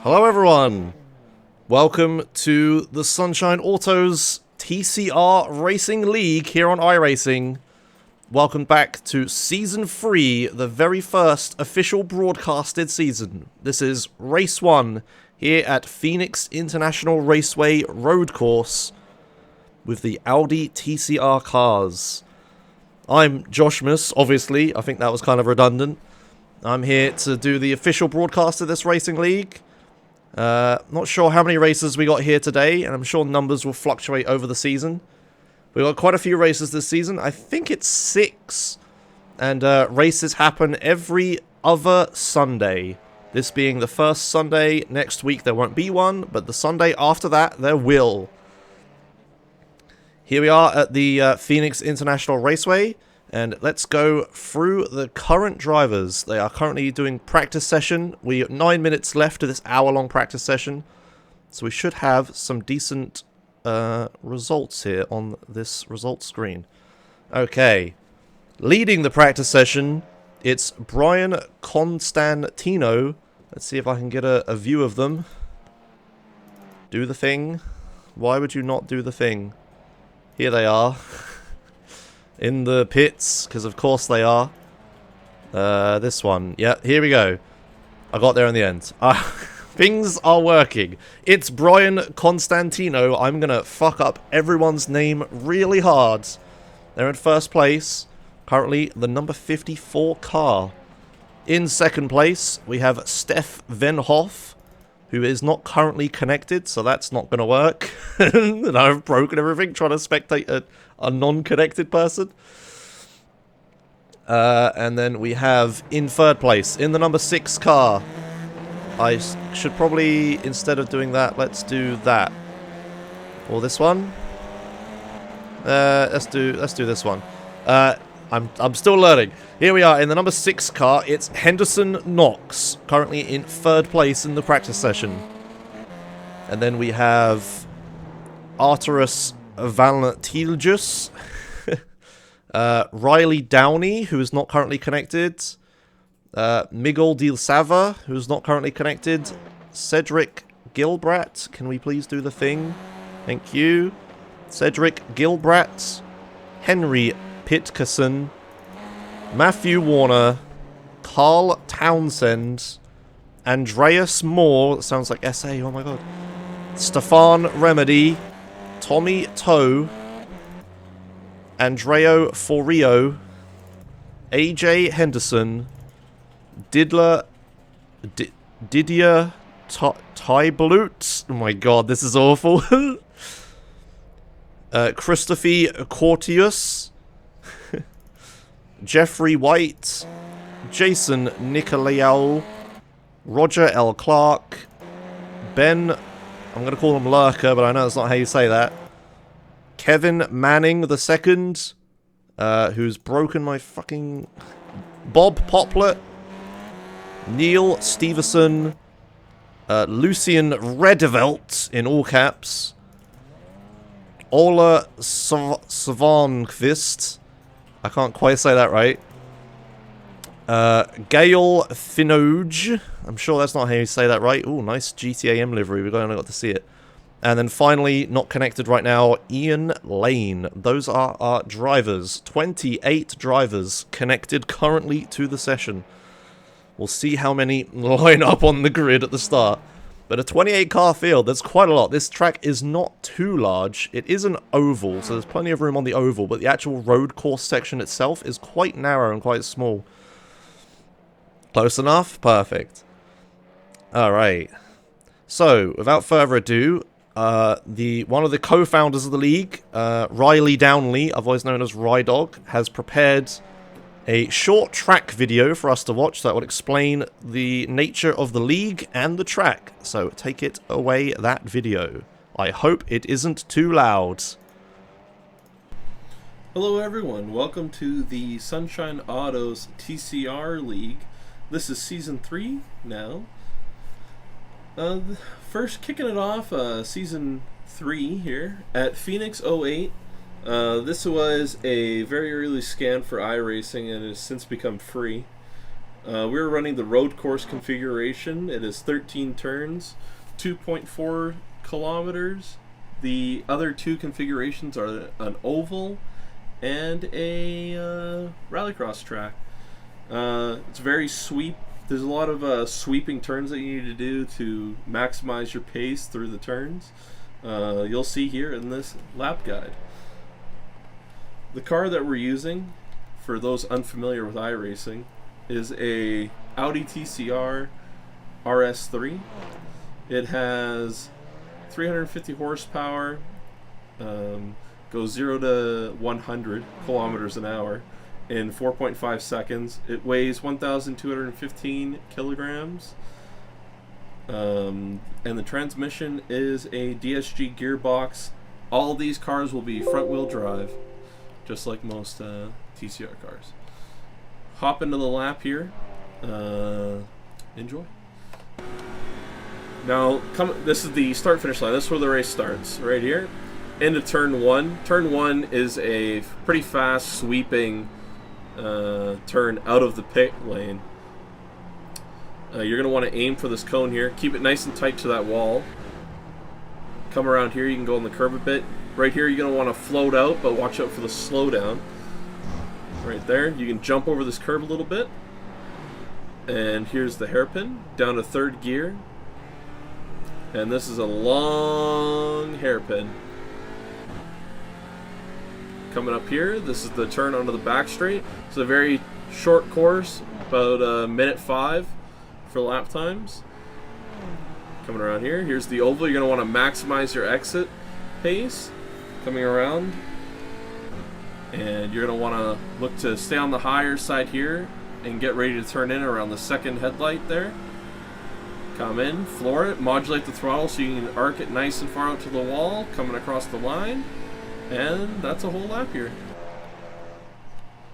Hello everyone! Welcome to the Sunshine Autos TCR Racing League here on iRacing. Welcome back to Season 3, the very first official broadcasted season. This is Race 1 here at Phoenix International Raceway Road Course with the Audi TCR cars. I'm Joshmus, obviously. I think that was kind of redundant. I'm here to do the official broadcast of this racing league. Not sure how many races we got here today, and I'm sure numbers will fluctuate over the season. We got quite a few races this season. I think it's 6, and races happen every other Sunday. This being the first Sunday. Next week there won't be one, but the Sunday after that there will. Here we are at the Phoenix International Raceway, and let's go through the current drivers. They are currently doing practice session. We have 9 minutes left of this hour-long practice session, so we should have some decent results here on this results screen. Okay, leading the practice session, it's Brian Constantino. Let's see if I can get a view of them. Do the thing. Why would you not do the thing? Here they are. In the pits, because of course they are. This one. Yeah, here we go. I got there in the end. Things are working. It's Brian Constantino. I'm going to fuck up everyone's name really hard. They're in first place. Currently, the number 54 car. In second place, we have Steph Venhoff, who is not currently connected, so that's not going to work. And I've broken everything trying to spectate a non-connected person. And then we have, in third place, in the number 6 car. I should probably, instead of doing that, let's do that. Or this one. Let's do this one. I'm still learning. Here we are in the number 6 car. It's Henderson Knox, currently in third place in the practice session. And then we have Arturus Valentilgus, Riley Downey, who is not currently connected, Miguel Del Sava, who is not currently connected, Cedric Gilbrat, can we please do the thing? Thank you. Cedric Gilbrat, Henry Pitkerson, Matthew Warner, Carl Townsend, Andreas Moore, that sounds like SA, oh my god, Stefan Remedy, Tommy Toe, Andreo Forio, AJ Henderson, Didier Tyblut, oh my god, this is awful, Christopher Cortius, Jeffrey White, Jason Nicolaou, Roger L. Clark, Ben, I'm going to call him Lurker, but I know that's not how you say that, Kevin Manning II, who's broken my fucking... Bob Poplet, Neil Stevenson, Lucian Redevelt, in all caps, Ola Svanqvist, I can't quite say that right, Gail Finoge, I'm sure that's not how you say that right. Ooh, nice GTAM livery, we've only got to see it. And then finally, not connected right now, Ian Lane. Those are our drivers. 28 drivers connected currently to the session. We'll see how many line up on the grid at the start. But a 28 car field, that's quite a lot. This track is not too large. It is an oval, so there's plenty of room on the oval, but the actual road course section itself is quite narrow and quite small. Close enough? Perfect. Alright. So, without further ado, one of the co-founders of the league, Riley Downey, otherwise known as Rydog, has prepared a short track video for us to watch that will explain the nature of the league and the track. So take it away, that video. I hope it isn't too loud. Hello everyone, welcome to the Sunshine Autos TCR League. This is Season 3 now. First kicking it off, Season 3 here at Phoenix 08. This was a very early scan for iRacing and has since become free. We're running the road course configuration. It is 13 turns, 2.4 kilometers. The other two configurations are an oval and a rallycross track. It's very sweep. There's a lot of sweeping turns that you need to do to maximize your pace through the turns. You'll see here in this lap guide. The car that we're using, for those unfamiliar with iRacing, is a Audi TCR RS3. It has 350 horsepower, goes 0 to 100 kilometers an hour in 4.5 seconds. It weighs 1,215 kilograms. And the transmission is a DSG gearbox. All these cars will be front-wheel drive, just like most TCR cars. Hop into the lap here. Enjoy. Now, this is the start-finish line. This is where the race starts, right here. Into turn 1. Turn 1 is a pretty fast, sweeping turn out of the pit lane. You're going to want to aim for this cone here. Keep it nice and tight to that wall. Come around here. You can go on the curb a bit. Right here, you're going to want to float out, but watch out for the slowdown. Right there. You can jump over this curb a little bit. And here's the hairpin. Down to third gear. And this is a long hairpin. Coming up here, this is the turn onto the back straight. It's a very short course, about a minute 5 for lap times. Coming around here, here's the oval. You're going to want to maximize your exit pace. Coming around, and you're going to want to look to stay on the higher side here and get ready to turn in around the second headlight there. Come in, floor it, modulate the throttle so you can arc it nice and far out to the wall, coming across the line, and that's a whole lap here.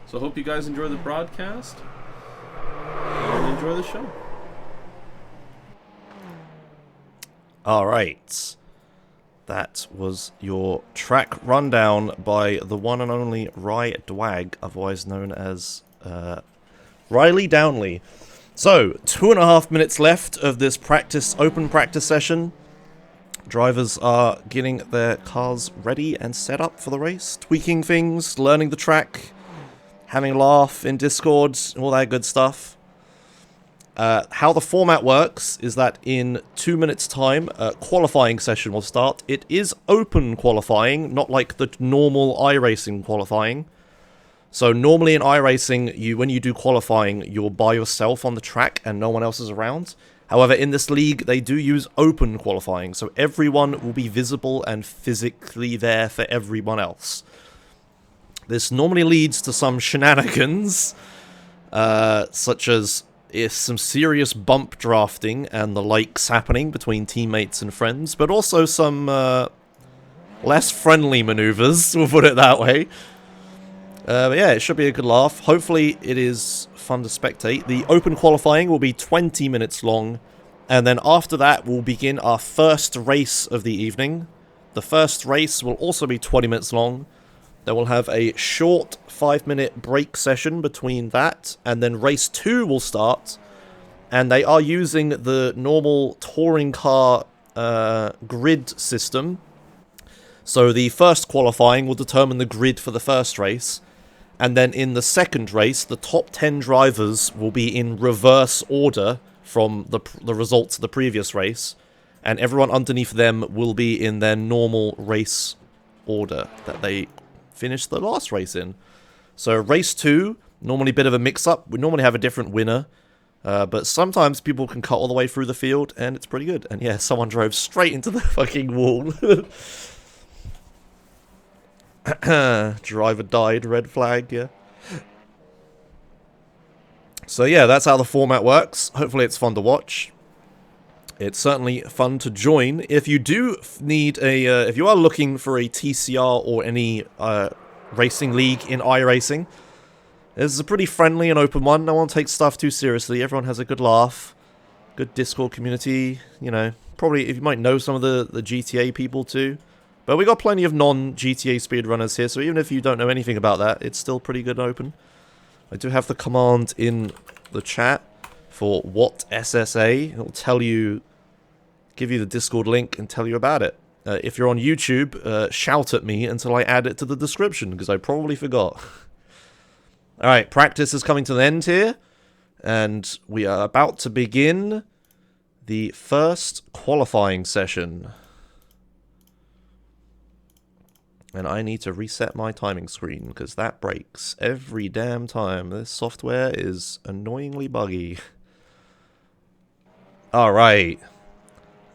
So I hope you guys enjoy the broadcast and enjoy the show. All right. That was your track rundown by the one and only Ry Dwag, otherwise known as Riley Downley. So, 2.5 minutes left of this open practice session. Drivers are getting their cars ready and set up for the race, tweaking things, learning the track, having a laugh in Discord, all that good stuff. How the format works is that in 2 minutes' time, a qualifying session will start. It is open qualifying, not like the normal iRacing qualifying. So normally in iRacing, when you do qualifying, you're by yourself on the track and no one else is around. However, in this league, they do use open qualifying, so everyone will be visible and physically there for everyone else. This normally leads to some shenanigans, such as some serious bump drafting and the likes happening between teammates and friends, but also some less friendly maneuvers, we'll put it that way. But yeah, it should be a good laugh. Hopefully it is fun to spectate. The open qualifying will be 20 minutes long, and then after that we'll begin our first race of the evening. The first race will also be 20 minutes long. Then we'll have a short 5-minute break session between that, and then race 2 will start. And they are using the normal touring car grid system. So the first qualifying will determine the grid for the first race. And then in the second race, the top 10 drivers will be in reverse order from the results of the previous race. And everyone underneath them will be in their normal race order that they finished the last race in. So race 2, normally a bit of a mix-up. We normally have a different winner. But sometimes people can cut all the way through the field, and it's pretty good. And yeah, someone drove straight into the fucking wall. Driver died, red flag, yeah. So yeah, that's how the format works. Hopefully it's fun to watch. It's certainly fun to join. If you do need if you are looking for a TCR or any racing league in iRacing, this is a pretty friendly and open one. No one takes stuff too seriously. Everyone has a good laugh. Good Discord community. You know, probably if you might know some of the GTA people too. But we got plenty of non-GTA speedrunners here, so even if you don't know anything about that, it's still pretty good and open. I do have the command in the chat. for what SSA. It'll tell you, give you the Discord link and tell you about it. If you're on YouTube, shout at me until I add it to the description, because I probably forgot. Alright, practice is coming to an end here, and we are about to begin the first qualifying session. And I need to reset my timing screen, because that breaks every damn time. This software is annoyingly buggy. Alright.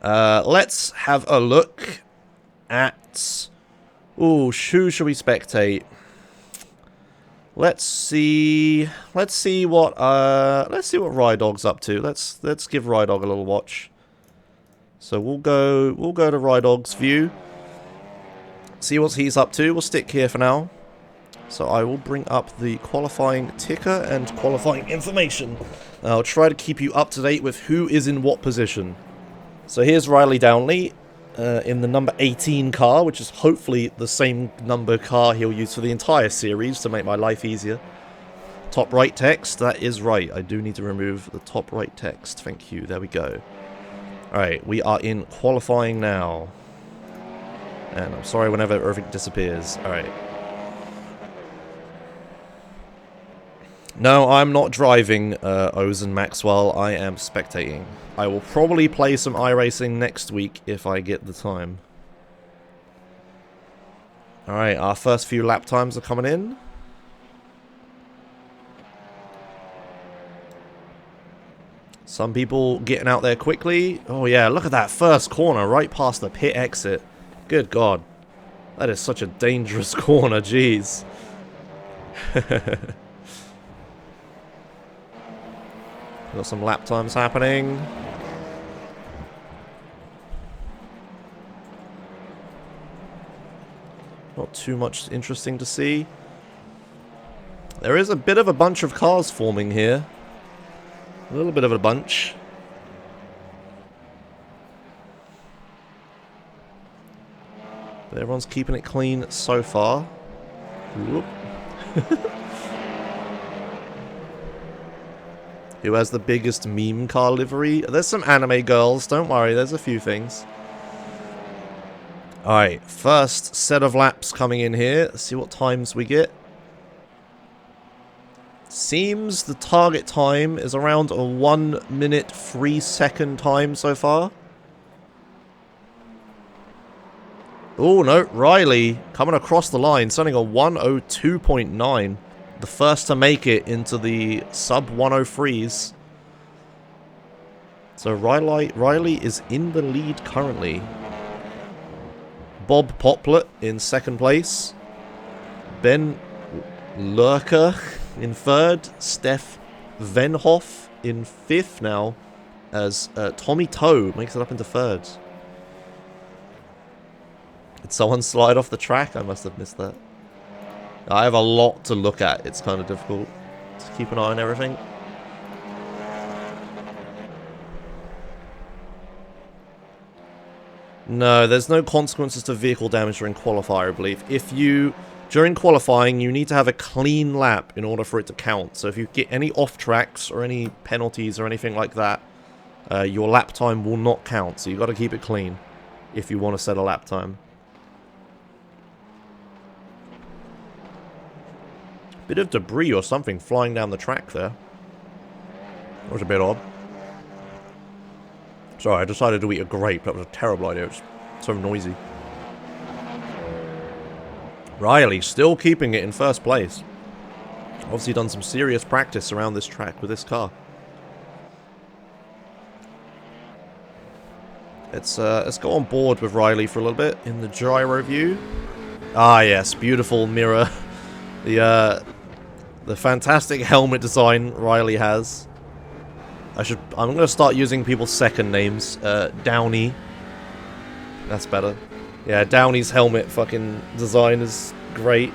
Let's have a look at... Ooh, who should we spectate? Let's see what Rydog's up to. Let's give Rydog a little watch. So we'll go to Rydog's view. See what he's up to. We'll stick here for now. So I will bring up the qualifying ticker and qualifying information. I'll try to keep you up to date with who is in what position. So here's Riley Downley in the number 18 car, which is hopefully the same number car he'll use for the entire series to make my life easier. Top right text, that is right. I do need to remove the top right text. Thank you. There we go. Alright, we are in qualifying now. And I'm sorry whenever everything disappears. Alright. No, I'm not driving Ozen Maxwell. I am spectating. I will probably play some iRacing next week if I get the time. Alright, our first few lap times are coming in. Some people getting out there quickly. Oh yeah, look at that first corner right past the pit exit. Good God. That is such a dangerous corner, jeez. Got some lap times happening. Not too much interesting to see. There is a bit of a bunch of cars forming here. A little bit of a bunch. But everyone's keeping it clean so far. Whoop. Who has the biggest meme car livery? There's some anime girls, don't worry, there's a few things. Alright, first set of laps coming in here. Let's see what times we get. Seems the target time is around a 1 minute 3 second time so far. Oh no, Riley coming across the line, sending a 102.9. The first to make it into the sub 103s. So Riley is in the lead currently. Bob Poplet in second place. Ben Lurker in third. Steph Venhoff in fifth now. As Tommy Toe makes it up into third. Did someone slide off the track? I must have missed that. I have a lot to look at. It's kind of difficult to keep an eye on everything. No, there's no consequences to vehicle damage during qualifier, I believe. If you, during qualifying, you need to have a clean lap in order for it to count. So if you get any off tracks or any penalties or anything like that, your lap time will not count. So you've got to keep it clean if you want to set a lap time. Bit of debris or something flying down the track there. That was a bit odd. Sorry, I decided to eat a grape. That was a terrible idea. It's so noisy. Riley still keeping it in first place. Obviously done some serious practice around this track with this car. Let's go on board with Riley for a little bit in the gyro view. Ah yes, beautiful mirror. The fantastic helmet design Riley has. I'm gonna start using people's second names. Downey. That's better. Yeah, Downey's helmet fucking design is great.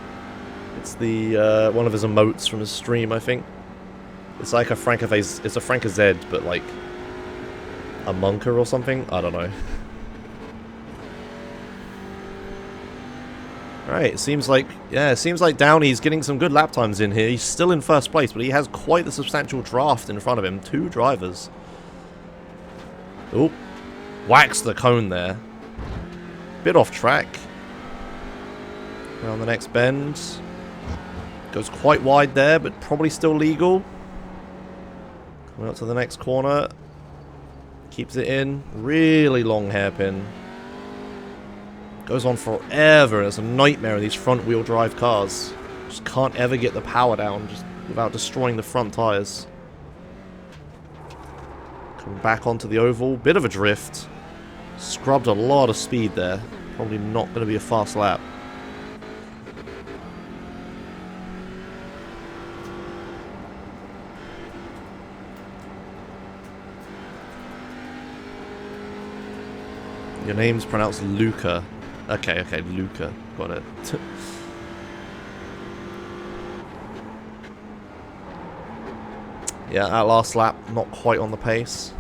It's the one of his emotes from his stream, I think. It's like a it's a Frank Z, but like a monker or something. I don't know. Right, it seems like Downey's getting some good lap times in here. He's still in first place, but he has quite the substantial draft in front of him. 2 drivers. Oh, whacks the cone there. Bit off track. Around the next bend. Goes quite wide there, but probably still legal. Coming up to the next corner. Keeps it in. Really long hairpin. Goes on forever, and it's a nightmare in these front-wheel drive cars. Just can't ever get the power down just without destroying the front tyres. Coming back onto the oval. Bit of a drift. Scrubbed a lot of speed there. Probably not going to be a fast lap. Your name's pronounced Luca. Okay, Luca. Got it. Yeah, that last lap, not quite on the pace.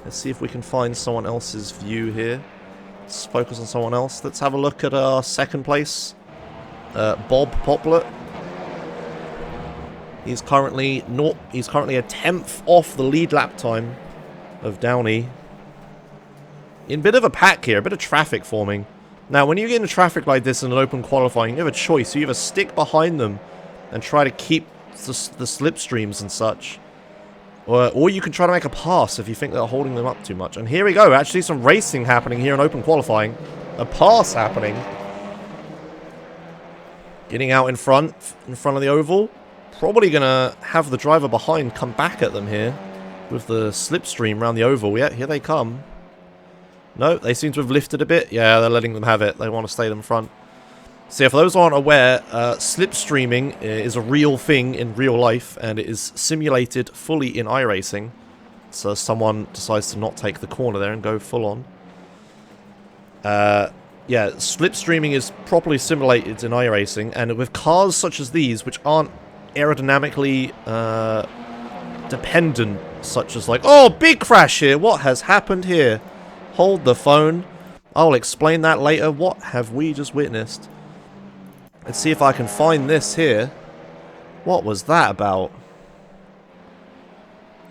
Let's see if we can find someone else's view here. Let's focus on someone else. Let's have a look at our second place. Bob Poplet. He's currently a 10th off the lead lap time of Downey. In a bit of a pack here, a bit of traffic forming. Now, when you get into traffic like this in an open qualifying, you have a choice. You either stick behind them and try to keep the slipstreams and such. Or you can try to make a pass if you think they're holding them up too much. And here we go. Actually, some racing happening here in open qualifying. A pass happening. Getting out in front of the oval. Probably going to have the driver behind come back at them here. With the slipstream around the oval. Yeah, here they come. No, they seem to have lifted a bit. Yeah, they're letting them have it. They want to stay in front. So, for those who aren't aware, slipstreaming is a real thing in real life, and it is simulated fully in iRacing. So, someone decides to not take the corner there and go full on. Yeah, slipstreaming is properly simulated in iRacing, and with cars such as these, which aren't aerodynamically dependent, such as like, oh, big crash here. What has happened here? Hold the phone. I'll explain that later. What have we just witnessed? Let's see if I can find this here. What was that about?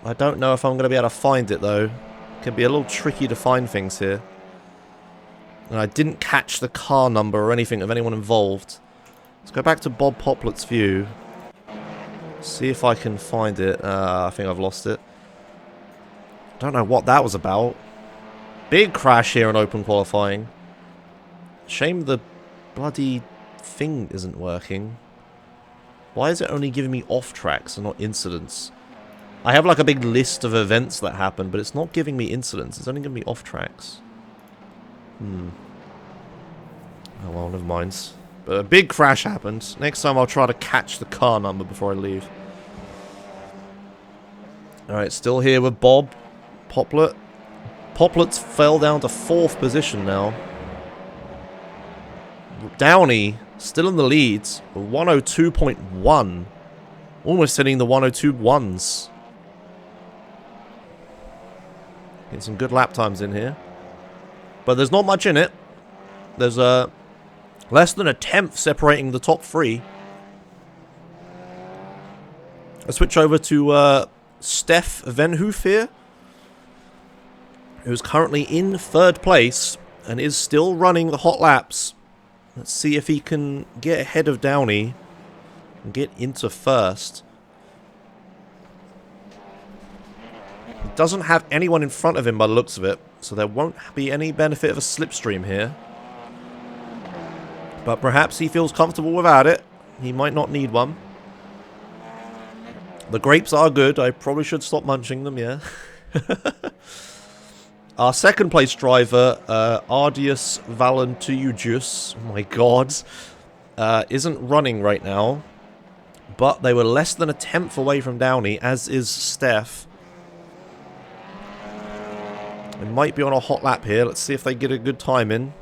I don't know if I'm going to be able to find it, though. It can be a little tricky to find things here. And I didn't catch the car number or anything of anyone involved. Let's go back to Bob Poplet's view. See if I can find it. I think I've lost it. Don't know what that was about. Big crash here in open qualifying. Shame the bloody thing isn't working. Why is it only giving me off tracks and not incidents? I have like a big list of events that happen, but it's not giving me incidents. It's only giving me off tracks. Oh well, never mind. But a big crash happened. Next time I'll try to catch the car number before I leave. Alright, still here with Bob Poplet. Poplet's fell down to 4th position now. Downey still in the lead. 102.1. Almost hitting the 102.1s. Getting some good lap times in here. But there's not much in it. There's less than a 10th separating the top 3. I switch over to Steph Venhoof here, who's currently in 3rd place and is still running the hot laps. Let's see if he can get ahead of Downey and get into 1st. He doesn't have anyone in front of him by the looks of it, so there won't be any benefit of a slipstream here. But perhaps he feels comfortable without it. He might not need one. The grapes are good. I probably should stop munching them, yeah. Our 2nd place driver, Ardius Valentiujus, oh my god, isn't running right now. But they were less than a 10th away from Downey, as is Steph. They might be on a hot lap here. Let's see if they get a good time in.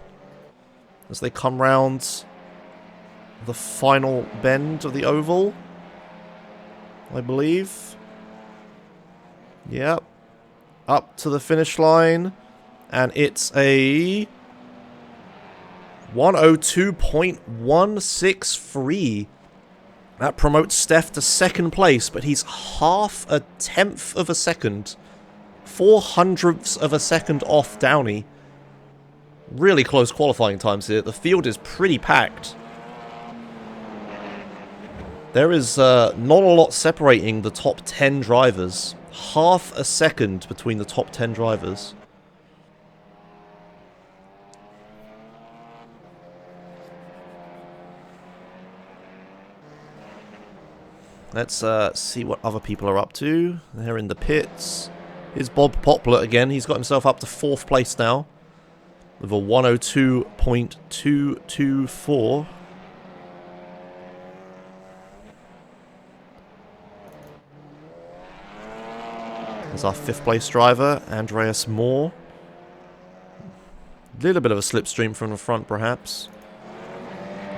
As they come round the final bend of the oval, I believe. Yep. Up to the finish line. And it's a 102.163. That promotes Steph to second place, but he's half a tenth of a second. 0.04 of a second off Downey. Really close qualifying times here. The field is pretty packed. There is not a lot separating the top 10 drivers. Half a second between the top 10 drivers. Let's see what other people are up to. They're in the pits. Here's Bob Poplar again. He's got himself up to 4th place now. With a 102.224. There's our 5th place driver, Andreas Moore. A little bit of a slipstream from the front, perhaps.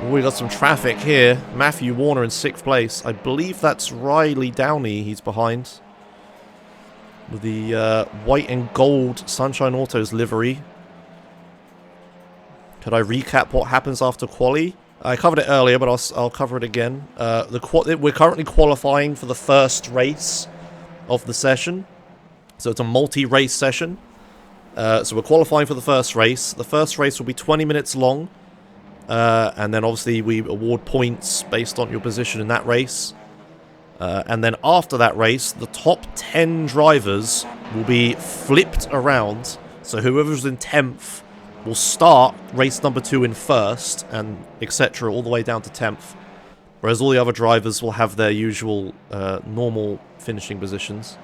We got some traffic here. Matthew Warner in 6th place. I believe that's Riley Downey he's behind. With the white and gold Sunshine Autos livery. Could I recap what happens after quali? I covered it earlier, but I'll cover it again. We're currently qualifying for the first race of the session. So it's a multi-race session. So we're qualifying for the first race. The first race will be 20 minutes long. And then obviously we award points based on your position in that race. And then after that race, the top 10 drivers will be flipped around. So whoever's in 10th will start race number 2 in 1st, and etc. all the way down to 10th. Whereas all the other drivers will have their usual normal finishing positions.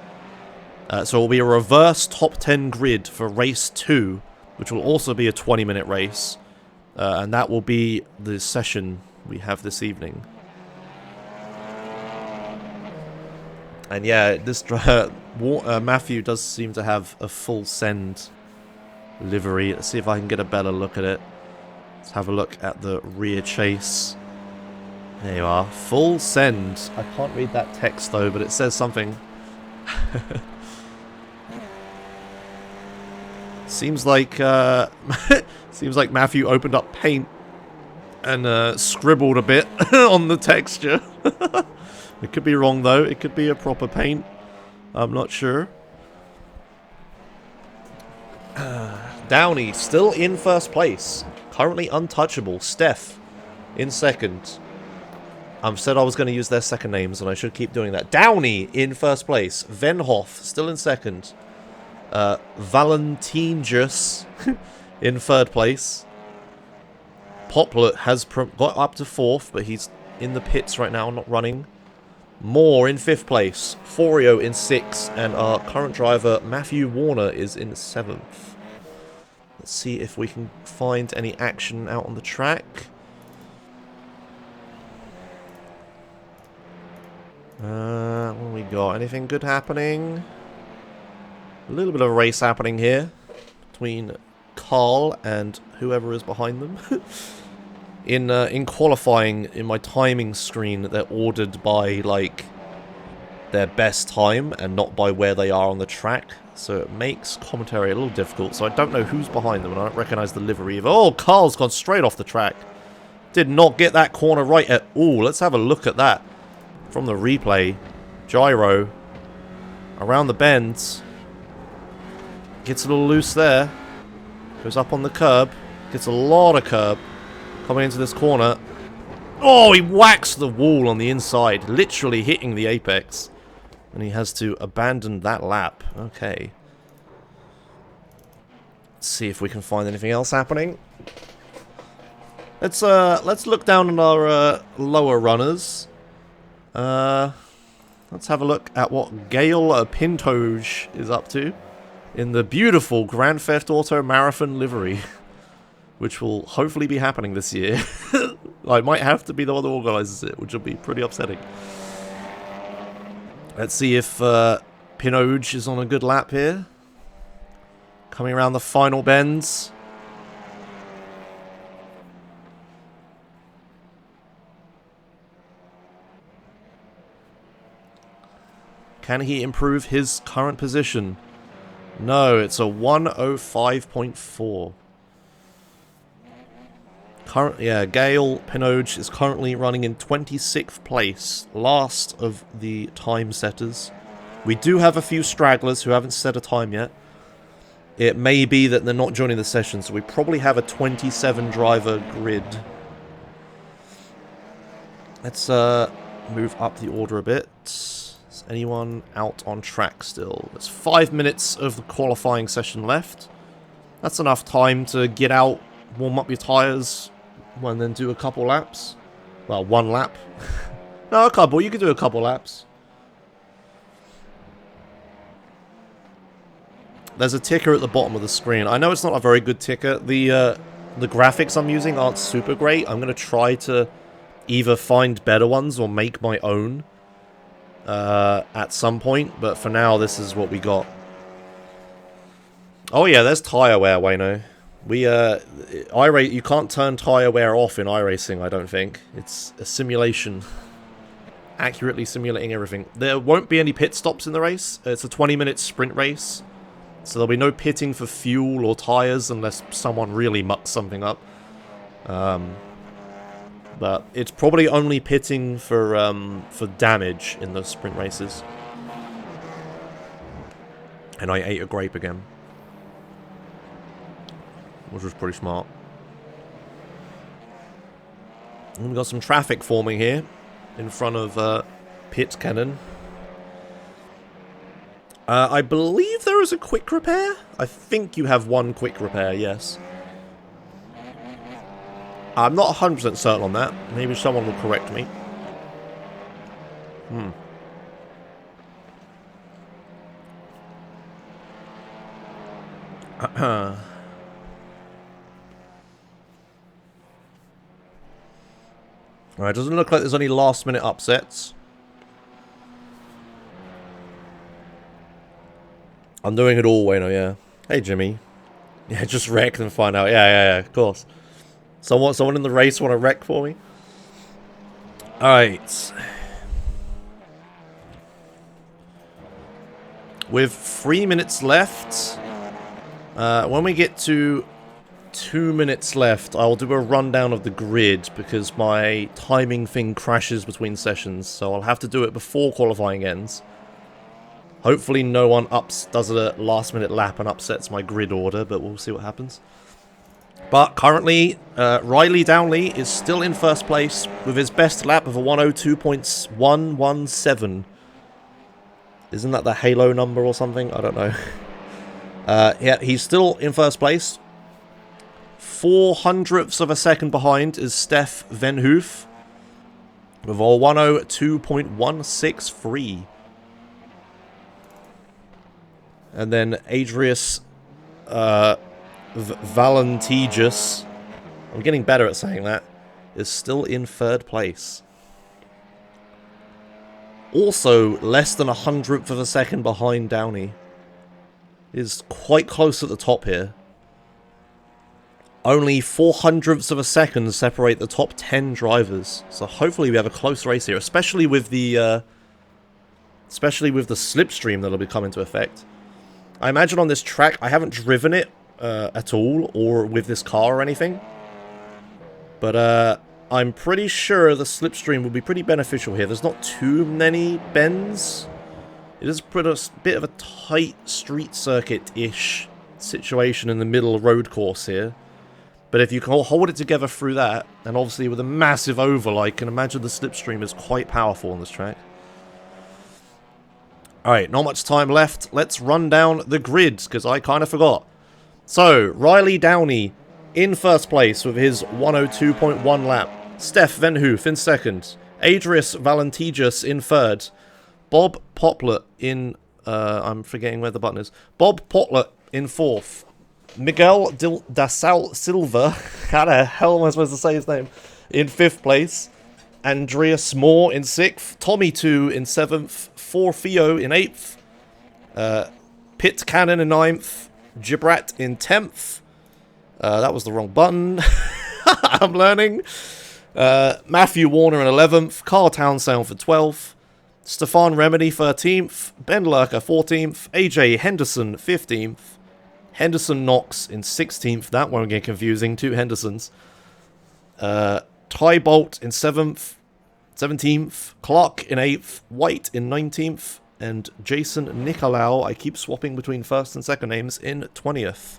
So it will be a reverse top 10 grid for race 2, which will also be a 20-minute race. And that will be the session we have this evening. And yeah, this Matthew does seem to have a full send livery. Let's see if I can get a better look at it. Let's have a look at the rear chase. There you are. Full send. I can't read that text though, but it says something. Seems like seems like Matthew opened up paint and scribbled a bit on the texture. It could be wrong though. It could be a proper paint. I'm not sure. Downey still in 1st place. Currently untouchable. Steph in 2nd. I said I was going to use their second names, and I should keep doing that. Downey in 1st place. Venhoff still in 2nd. Valentinus in 3rd place. Poplar has got up to 4th, but he's in the pits right now, not running. Moore in 5th place. Forio in 6th, and our current driver, Matthew Warner, is in 7th. Let's see if we can find any action out on the track. What have we got? Anything good happening? A little bit of a race happening here between Carl and whoever is behind them. In qualifying, in my timing screen, they're ordered by like their best time and not by where they are on the track, so it makes commentary a little difficult. So I don't know who's behind them, and I don't recognize the livery either. Oh, Carl's gone straight off the track. Did not get that corner right at all. Let's have a look at that from the replay. Gyro around the bends. Gets a little loose there. Goes up on the curb. Gets a lot of curb coming into this corner. Oh, he whacks the wall on the inside, literally hitting the apex. And he has to abandon that lap. Okay. Let's see if we can find anything else happening. Let's look down on our lower runners. Let's have a look at what Gail Pintoge is up to in the beautiful Grand Theft Auto Marathon livery, which will hopefully be happening this year. I might have to be the one that organizes it, which will be pretty upsetting. Let's see if Pintoge is on a good lap here. Coming around the final bends. Can he improve his current position? No, it's a 105.4. Gail Pinoge is currently running in 26th place, last of the time setters. We do have a few stragglers who haven't set a time yet. It may be that they're not joining the session, so we probably have a 27 driver grid. Let's move up the order a bit. Is anyone out on track still? There's 5 minutes of the qualifying session left. That's enough time to get out, warm up your tyres, and then do a couple laps. Well, one lap. No, a couple. You can do a couple laps. There's a ticker at the bottom of the screen. I know it's not a very good ticker. The graphics I'm using aren't super great. I'm going to try to either find better ones or make my own at some point. But for now, this is what we got. Oh yeah, there's tyre wear, Wayno. You can't turn tyre wear off in iRacing, I don't think. It's a simulation. Accurately simulating everything. There won't be any pit stops in the race. It's a 20-minute sprint race. So there'll be no pitting for fuel or tyres unless someone really mucks something up. But it's probably only pitting for damage in those sprint races. And I ate a grape again. Which was pretty smart. And we've got some traffic forming here in front of Pit Cannon. I believe there is a quick repair. I think you have one quick repair, yes. I'm not 100% certain on that. Maybe someone will correct me. Alright, doesn't look like there's any last minute upsets. I'm doing it all, Wayno, yeah. Hey, Jimmy. Yeah, just wreck and find out. Yeah, of course. Someone in the race want to wreck for me? Alright. With 3 minutes left, when we get to 2 minutes left, I'll do a rundown of the grid because my timing thing crashes between sessions, so I'll have to do it before qualifying ends. Hopefully no one does a last minute lap and upsets my grid order, but we'll see what happens. But currently, Riley Downley is still in first place with his best lap of a 102.117. Isn't that the Halo number or something? I don't know. Yeah, he's still in first place. 0.04 of a second behind is Steph Venhoof with a 102.163. And then Adrius Valentijus, I'm getting better at saying that, is still in third place. Also, less than 100th of a second behind Downey. Is quite close at the top here. Only 0.04 of a second separate the top 10 drivers. So hopefully we have a close race here, especially with the slipstream that'll be coming into effect. I imagine on this track, I haven't driven it at all, or with this car or anything. But I'm pretty sure the slipstream will be pretty beneficial here. There's not too many bends. It is a bit of a tight street circuit-ish situation in the middle road course here. But if you can hold it together through that, and obviously with a massive oval, I can imagine the slipstream is quite powerful on this track. Alright, not much time left. Let's run down the grids, because I kind of forgot. So, Riley Downey in first place with his 102.1 lap. Steph Venhoof in second. Adrius Valentijus in third. Bob Poplar in... I'm forgetting where the button is. Bob Poplar in fourth. Miguel da Silva, how the hell am I supposed to say his name? In fifth place. Andreas Moore in sixth. Tommy 2 in seventh. Theo in 8th, Pit Cannon in 9th, Gibrat in 10th, that was the wrong button, I'm learning, Matthew Warner in 11th, Carl Townsend for 12th, Stefan Remedy 13th, Ben Lurker 14th, AJ Henderson 15th, Henderson Knox in 16th, that won't get confusing, two Hendersons, Ty Bolt in 7th, 17th, Clark in 8th, White in 19th, and Jason Nicolau, I keep swapping between first and second names, in 20th.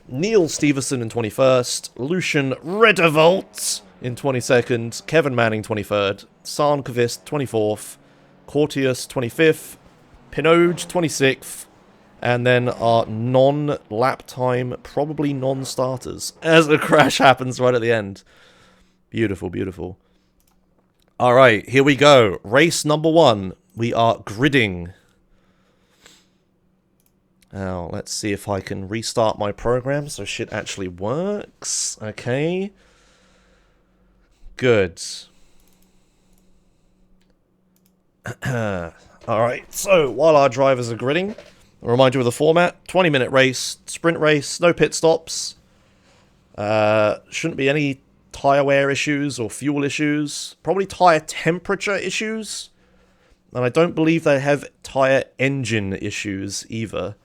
Neil Stevenson in 21st, Lucian Redavolt in 22nd, Kevin Manning 23rd, San Kvist 24th, Cortius 25th, Pinoj 26th, and then our non-lap time, probably non-starters, as a crash happens right at the end. Beautiful, beautiful. Alright, here we go. Race number 1. We are gridding. Now, let's see if I can restart my program so shit actually works. Okay. Good. Alright, so while our drivers are gridding, I'll remind you of the format. 20-minute race, sprint race, no pit stops. Shouldn't be any tyre wear issues or fuel issues. Probably tyre temperature issues. And I don't believe they have tyre engine issues either.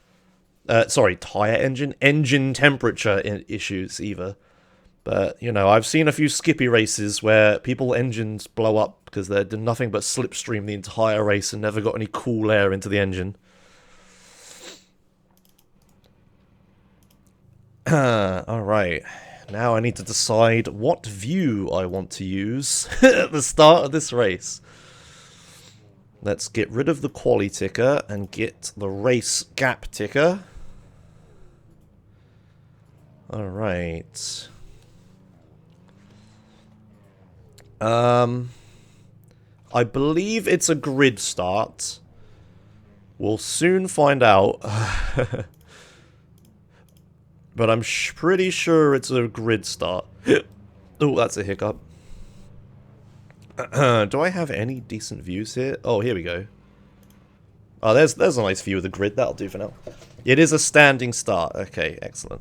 Sorry, tyre engine temperature issues either. But, you know, I've seen a few Skippy races where people's engines blow up because they did nothing but slipstream the entire race and never got any cool air into the engine. Alright, now I need to decide what view I want to use at the start of this race. Let's get rid of the quali ticker and get the race gap ticker. Alright. I believe it's a grid start. We'll soon find out. But I'm pretty sure it's a grid start. Oh, that's a hiccup. Do I have any decent views here? Oh, here we go. Oh, there's a nice view of the grid. That'll do for now. It is a standing start. Okay, excellent.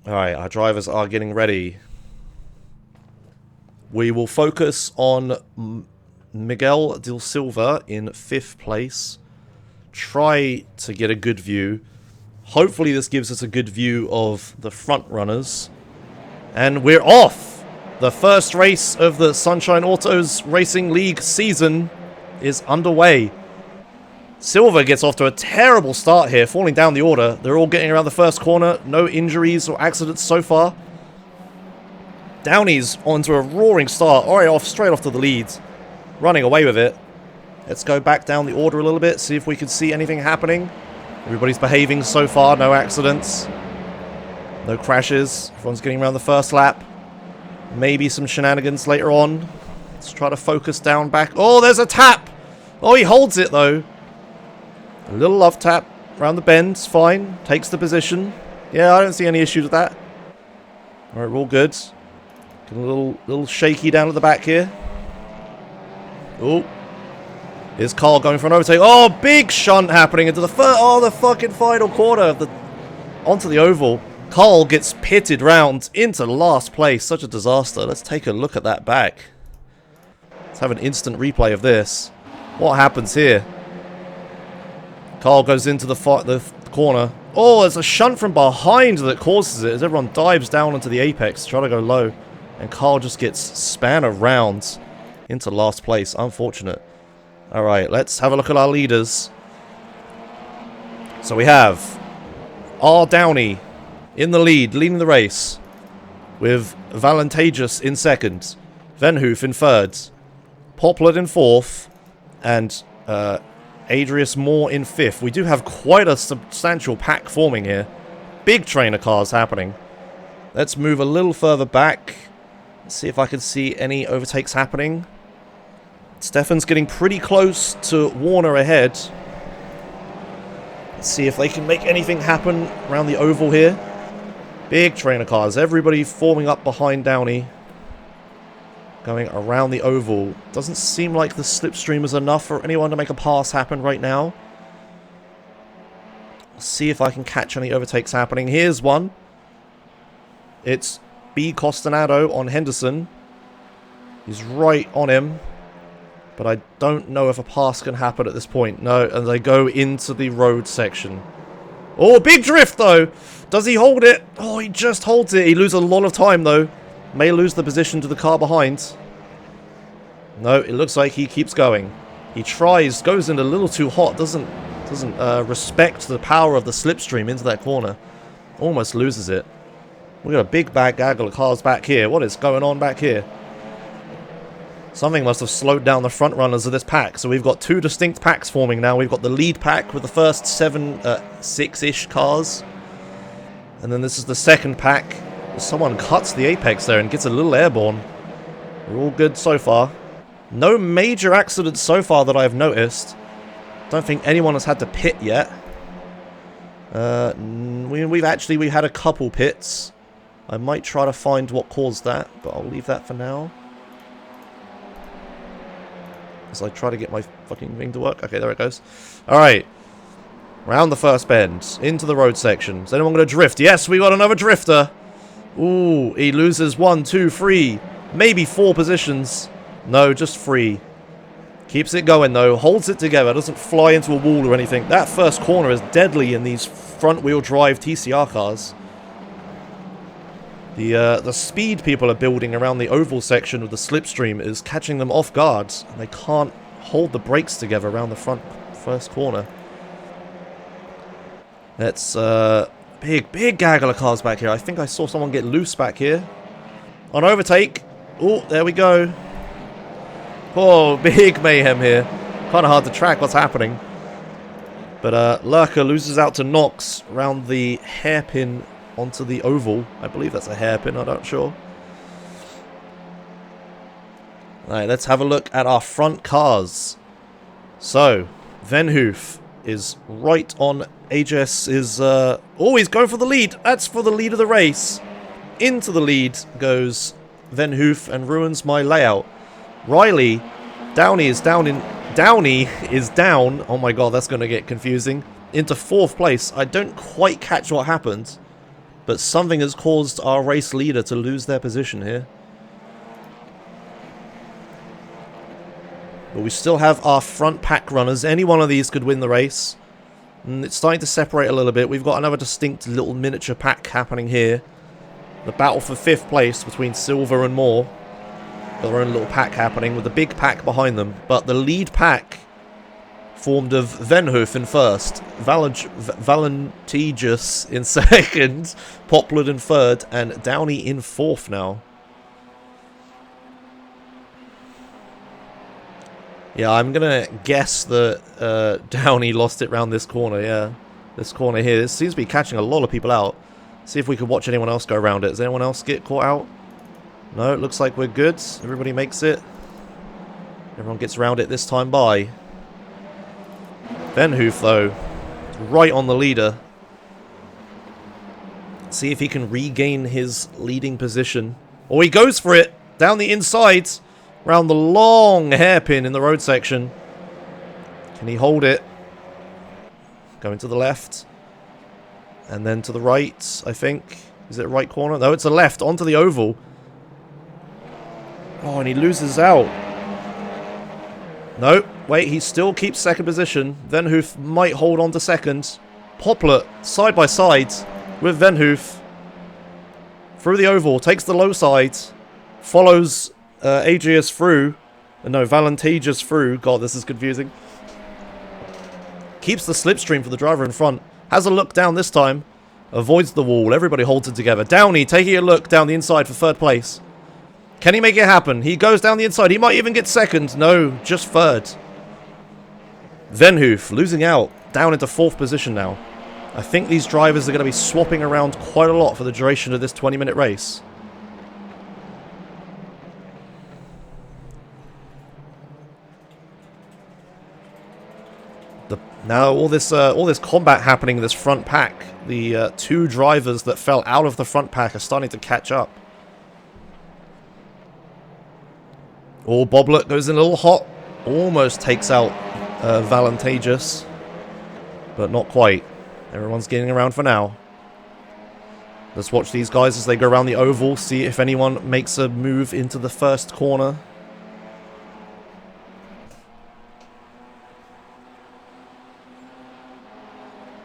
Alright, our drivers are getting ready. We will focus on Miguel Del Silva in 5th place. Try to get a good view. Hopefully this gives us a good view of the front runners. And we're off! The first race of the Sunshine Autos Racing League season is underway. Silva gets off to a terrible start here, falling down the order. They're all getting around the first corner. No injuries or accidents so far. Downey's onto a roaring start. Alright, straight off to the lead. Running away with it. Let's go back down the order a little bit, see if we can see anything happening. Everybody's behaving so far, no accidents. No crashes. Everyone's getting around the first lap. Maybe some shenanigans later on. Let's try to focus down back. Oh, there's a tap! Oh, he holds it though. A little love tap around the bend, it's fine. Takes the position. Yeah, I don't see any issues with that. Alright, we're all good. Getting a little shaky down at the back here. Oh. Is Carl going for an overtake? Oh, big shunt happening into the the fucking final corner of the onto the oval. Carl gets pitted round into last place. Such a disaster. Let's take a look at that back. Let's have an instant replay of this. What happens here? Carl goes into the corner. Oh, there's a shunt from behind that causes it as everyone dives down onto the apex, trying to go low. And Carl just gets span around into last place. Unfortunate. Alright, let's have a look at our leaders. So we have R. Downey in the lead, leading the race. With Valentagius in 2nd. Venhoof in 3rd. Poplar in 4th. And Adrius Moore in 5th. We do have quite a substantial pack forming here. Big trainer cars happening. Let's move a little further back. Let's see if I can see any overtakes happening. Stefan's getting pretty close to Warner ahead. Let's see if they can make anything happen around the oval here. Big trainer cars. Everybody forming up behind Downey. Going around the oval. Doesn't seem like the slipstream is enough for anyone to make a pass happen right now. Let's see if I can catch any overtakes happening. Here's one. It's B. Costanato on Henderson. He's right on him. But I don't know if a pass can happen at this point. No, and they go into the road section. Oh, big drift, though. Does he hold it? Oh, he just holds it. He loses a lot of time, though. May lose the position to the car behind. No, it looks like he keeps going. He tries, goes in a little too hot. Doesn't respect the power of the slipstream into that corner. Almost loses it. We got a big gaggle of cars back here. What is going on back here? Something must have slowed down the front runners of this pack. So we've got two distinct packs forming now. We've got the lead pack with the first 6-ish cars. And then this is the second pack. Someone cuts the apex there and gets a little airborne. We're all good so far. No major accidents so far that I've noticed. Don't think anyone has had to pit yet. We had a couple pits. I might try to find what caused that, but I'll leave that for now. As I try to get my fucking thing to work. Okay, there it goes. Alright. Round the first bend. Into the road section. Is anyone going to drift? Yes, we got another drifter. Ooh, he loses 1, 2, 3. Maybe 4 positions. No, just 3. Keeps it going, though. Holds it together. Doesn't fly into a wall or anything. That first corner is deadly in these front-wheel drive TCR cars. The speed people are building around the oval section of the slipstream is catching them off guard. And they can't hold the brakes together around the first corner. That's big gaggle of cars back here. I think I saw someone get loose back here. On overtake. Oh, there we go. Oh, big mayhem here. Kind of hard to track what's happening. But Lurker loses out to Nox around the hairpin onto the oval. I believe that's a hairpin, I'm not sure. Alright, let's have a look at our front cars. So, Venhoof is right on AJS is... oh, he's going for the lead. That's for the lead of the race. Into the lead goes Venhoof and ruins my layout. Riley, Downey is down. Oh my god, that's going to get confusing. Into 4th place. I don't quite catch what happened, but something has caused our race leader to lose their position here. But we still have our front pack runners. Any one of these could win the race. And it's starting to separate a little bit. We've got another distinct little miniature pack happening here. The battle for 5th place between Silver and Moore. Their own little pack happening with the big pack behind them. But the lead pack formed of Venhoof in first, Valentigus in second, Poplar in third, and Downey in 4th now. Yeah, I'm gonna guess that Downey lost it round this corner, yeah. This corner here. This seems to be catching a lot of people out. See if we could watch anyone else go around it. Does anyone else get caught out? No, it looks like we're good. Everybody makes it. Everyone gets around it this time by. Venhoof, though, right on the leader. See if he can regain his leading position. Oh, he goes for it! Down the inside! Round the long hairpin in the road section. Can he hold it? Going to the left. And then to the right, I think. Is it right corner? No, it's the left. Onto the oval. Oh, and he loses out. No, wait, he still keeps second position. Venhoof might hold on to second. Poplar, side by side with Venhoof. Through the oval, takes the low side. Follows Adrius through. No, Valentigus through. God, this is confusing. Keeps the slipstream for the driver in front. Has a look down this time. Avoids the wall. Everybody holds it together. Downey taking a look down the inside for 3rd place. Can he make it happen? He goes down the inside. He might even get second. No, just 3rd. Venhoof losing out. Down into 4th position now. I think these drivers are going to be swapping around quite a lot for the duration of this 20-minute race. Now all this combat happening in this front pack. The 2 drivers that fell out of the front pack are starting to catch up. Oh, Boblet goes in a little hot. Almost takes out Valentagus. But not quite. Everyone's getting around for now. Let's watch these guys as they go around the oval. See if anyone makes a move into the first corner.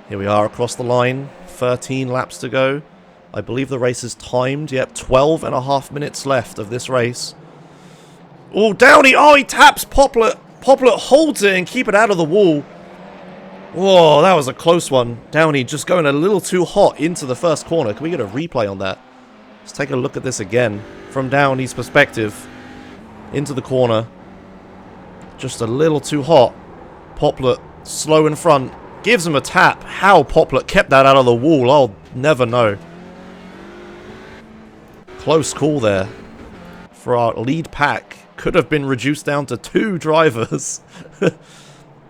Here we are across the line. 13 laps to go. I believe the race is timed. Yep, 12 and a half minutes left of this race. Oh, Downey! Oh, he taps Poplet. Poplet holds it and keep it out of the wall. Whoa, that was a close one. Downey just going a little too hot into the first corner. Can we get a replay on that? Let's take a look at this again. From Downey's perspective. Into the corner. Just a little too hot. Poplet slow in front. Gives him a tap. How Poplet kept that out of the wall, I'll never know. Close call there. For our lead pack. Could have been reduced down to 2 drivers.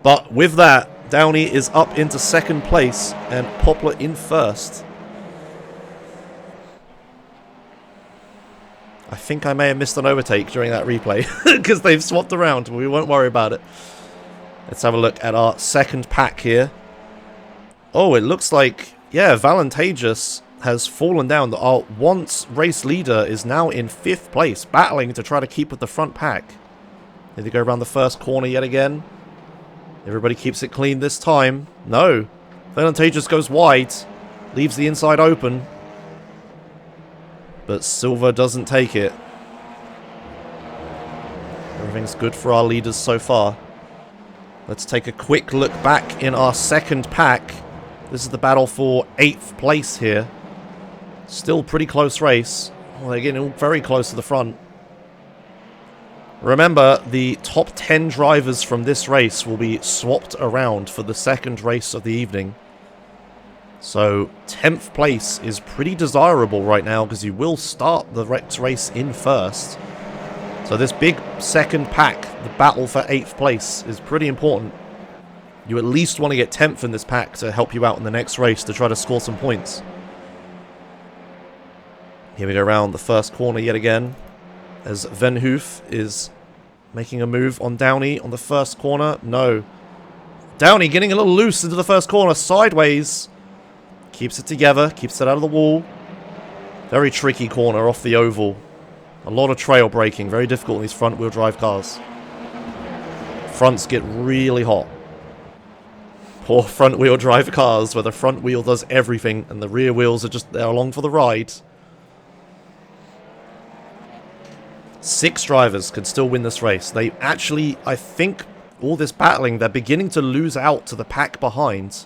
But with that, Downey is up into second place and Poplar in first. I think I may have missed an overtake during that replay because they've swapped around, but we won't worry about it. Let's have a look at our second pack here. Oh, it looks like, yeah, Valantageous has fallen down. Our once race leader is now in 5th place, battling to try to keep with the front pack. Here they go around the first corner yet again. Everybody keeps it clean this time. No. Valantageous goes wide. Leaves the inside open. But Silver doesn't take it. Everything's good for our leaders so far. Let's take a quick look back in our second pack. This is the battle for 8th place here. Still pretty close race. Oh, they're getting very close to the front. Remember, the top 10 drivers from this race will be swapped around for the second race of the evening. So, 10th place is pretty desirable right now because you will start the next race in first. So this big second pack, the battle for 8th place, is pretty important. You at least want to get 10th in this pack to help you out in the next race to try to score some points. Here we go around the first corner yet again, as Venhoof is making a move on Downey on the first corner. No. Downey getting a little loose into the first corner, sideways. Keeps it together, keeps it out of the wall. Very tricky corner off the oval. A lot of trail braking, very difficult in these front-wheel drive cars. Fronts get really hot. Poor front-wheel drive cars where the front wheel does everything and the rear wheels are just there along for the ride. 6 drivers could still win this race. They actually, I think, all this battling, they're beginning to lose out to the pack behind.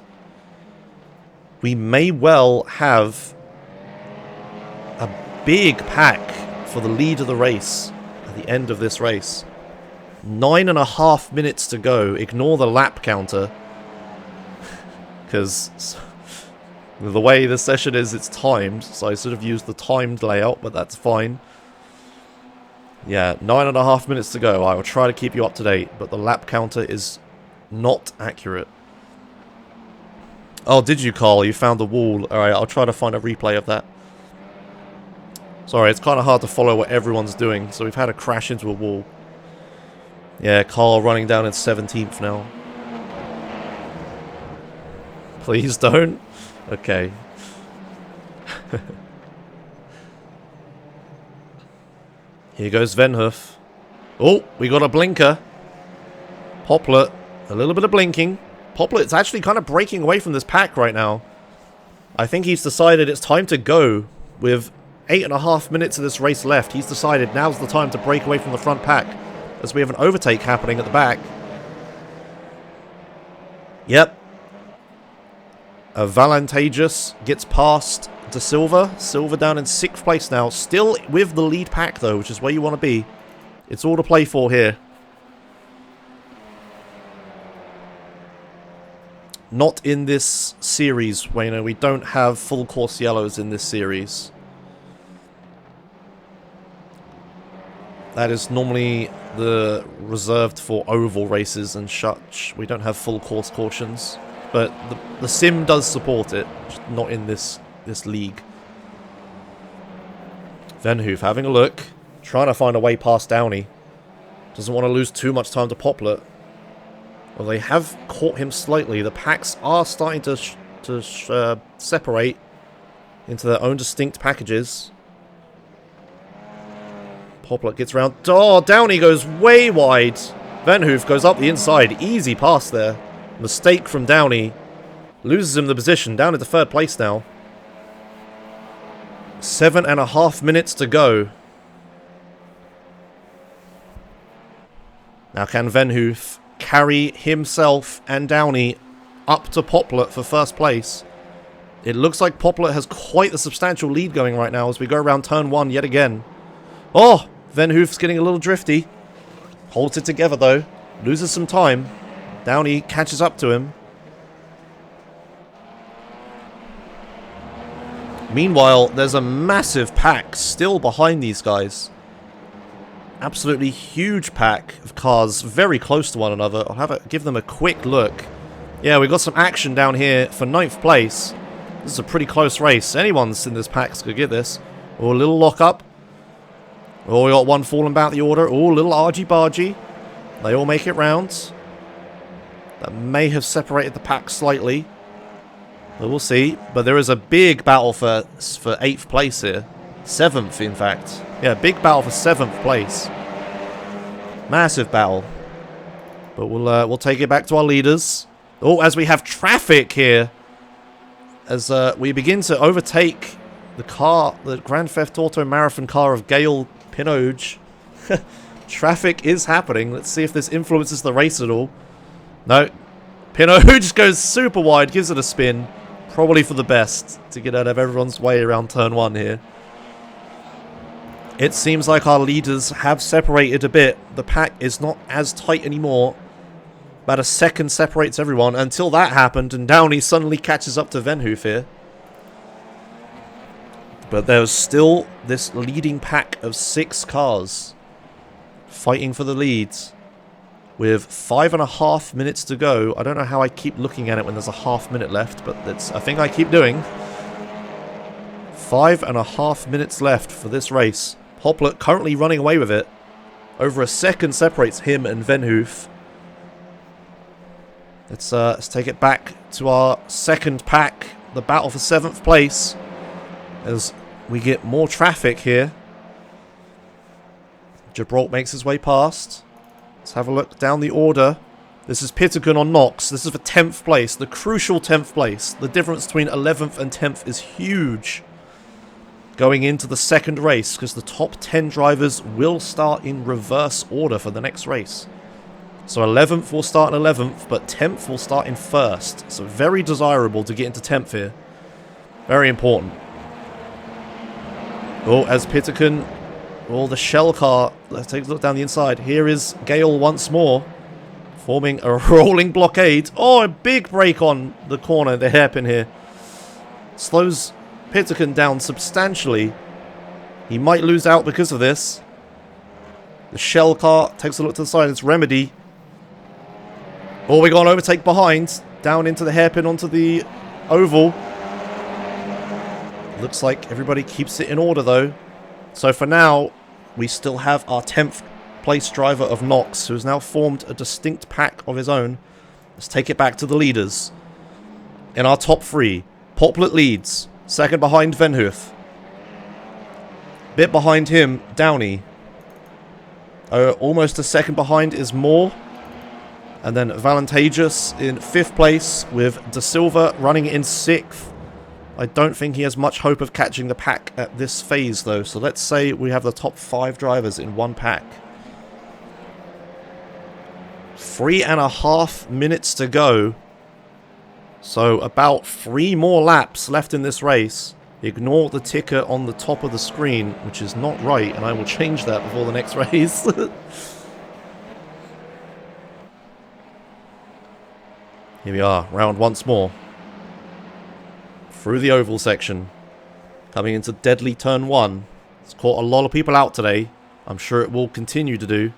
We may well have a big pack for the lead of the race at the end of this race. 9.5 minutes to go. Ignore the lap counter. Because the way this session is, it's timed. So I sort of used the timed layout, but that's fine. Yeah, 9.5 minutes to go. I will try to keep you up to date, but the lap counter is not accurate. Oh, did you, Carl? You found the wall. Alright, I'll try to find a replay of that. Sorry, it's kind of hard to follow what everyone's doing, so we've had a crash into a wall. Yeah, Carl running down in 17th now. Please don't. Okay. Here goes Venhoof. Oh, we got a blinker. Poplet, a little bit of blinking. Poplet's actually kind of breaking away from this pack right now. I think he's decided it's time to go. With 8.5 minutes of this race left, he's decided now's the time to break away from the front pack, as we have an overtake happening at the back. Yep. Valantageous gets past De Silva. Silva down in 6th place now. Still with the lead pack though, which is where you want to be. It's all to play for here. Not in this series, Wayno. We don't have full course yellows in this series. That is normally the reserved for oval races and such. We don't have full course cautions. But the sim does support it, just not in this league. Venhoof having a look, trying to find a way past Downey. Doesn't want to lose too much time to Poplet. Well, they have caught him slightly. The packs are starting to separate into their own distinct packages. Poplet gets around. Oh, Downey goes way wide. Venhoof goes up the inside. Easy pass there. Mistake from Downey. Loses him the position. Down into 3rd place now. 7.5 minutes to go. Now can Venhoof carry himself and Downey up to Poplet for 1st place? It looks like Poplet has quite a substantial lead going right now as we go around turn 1 yet again. Oh! Venhoof's getting a little drifty. Holds it together though. Loses some time. Downey catches up to him. Meanwhile, there's a massive pack still behind these guys. Absolutely huge pack of cars very close to one another. I'll give them a quick look. Yeah, we got some action down here for 9th place. This is a pretty close race. Anyone's in this pack could get this. Oh, a little lock up. Oh, we got one falling about the order. Oh, a little argy-bargy. They all make it round. That may have separated the pack slightly. But we'll see. But there is a big battle for 8th place here. 7th, in fact. Yeah, big battle for 7th place. Massive battle. But we'll take it back to our leaders. Oh, as we have traffic here. As we begin to overtake the car, the Grand Theft Auto Marathon car of Gail Pinoge. Traffic is happening. Let's see if this influences the race at all. No. Pinoge goes super wide, gives it a spin. Probably for the best to get out of everyone's way around turn 1 here. It seems like our leaders have separated a bit. The pack is not as tight anymore. About a second separates everyone until that happened and Downey suddenly catches up to Venhoof here. But there's still this leading pack of 6 cars fighting for the leads with 5.5 minutes to go. I don't know how I keep looking at it when there's a half minute left, but that's I think I keep doing. 5.5 minutes left for this race. Poplet currently running away with it. Over a second separates him and Venhoof. Let's take it back to our second pack. The battle for 7th place. As we get more traffic here. Gibraltar makes his way past. Let's have a look down the order. This is Pitagon on Knox. This is for 10th place. The crucial 10th place. The difference between 11th and 10th is huge. Going into the second race, because the top 10 drivers will start in reverse order for the next race. So 11th will start in 11th, but 10th will start in 1st. So very desirable to get into 10th here. Very important. Oh, as Pitagon... Oh, the shell car. Let's take a look down the inside. Here is Gale once more. Forming a rolling blockade. Oh, a big break on the corner, the hairpin here. Slows Pitagon down substantially. He might lose out because of this. The shell car takes a look to the side. It's Remedy. Oh, we got an overtake behind. Down into the hairpin onto the oval. Looks like everybody keeps it in order though. So for now, we still have our 10th place driver of Knox, who has now formed a distinct pack of his own. Let's take it back to the leaders. In our top 3, Poplet leads. Second behind Venhoof. Bit behind him, Downey. Almost a second behind is Moore. And then Valantageous in 5th place with De Silva running in 6th. I don't think he has much hope of catching the pack at this phase though. So let's say we have the top 5 drivers in one pack. 3.5 minutes to go. So about 3 more laps left in this race. Ignore the ticker on the top of the screen, which is not right, and I will change that before the next race. Here we are, round once more. Through the oval section. Coming into deadly turn 1. It's caught a lot of people out today. I'm sure it will continue to do.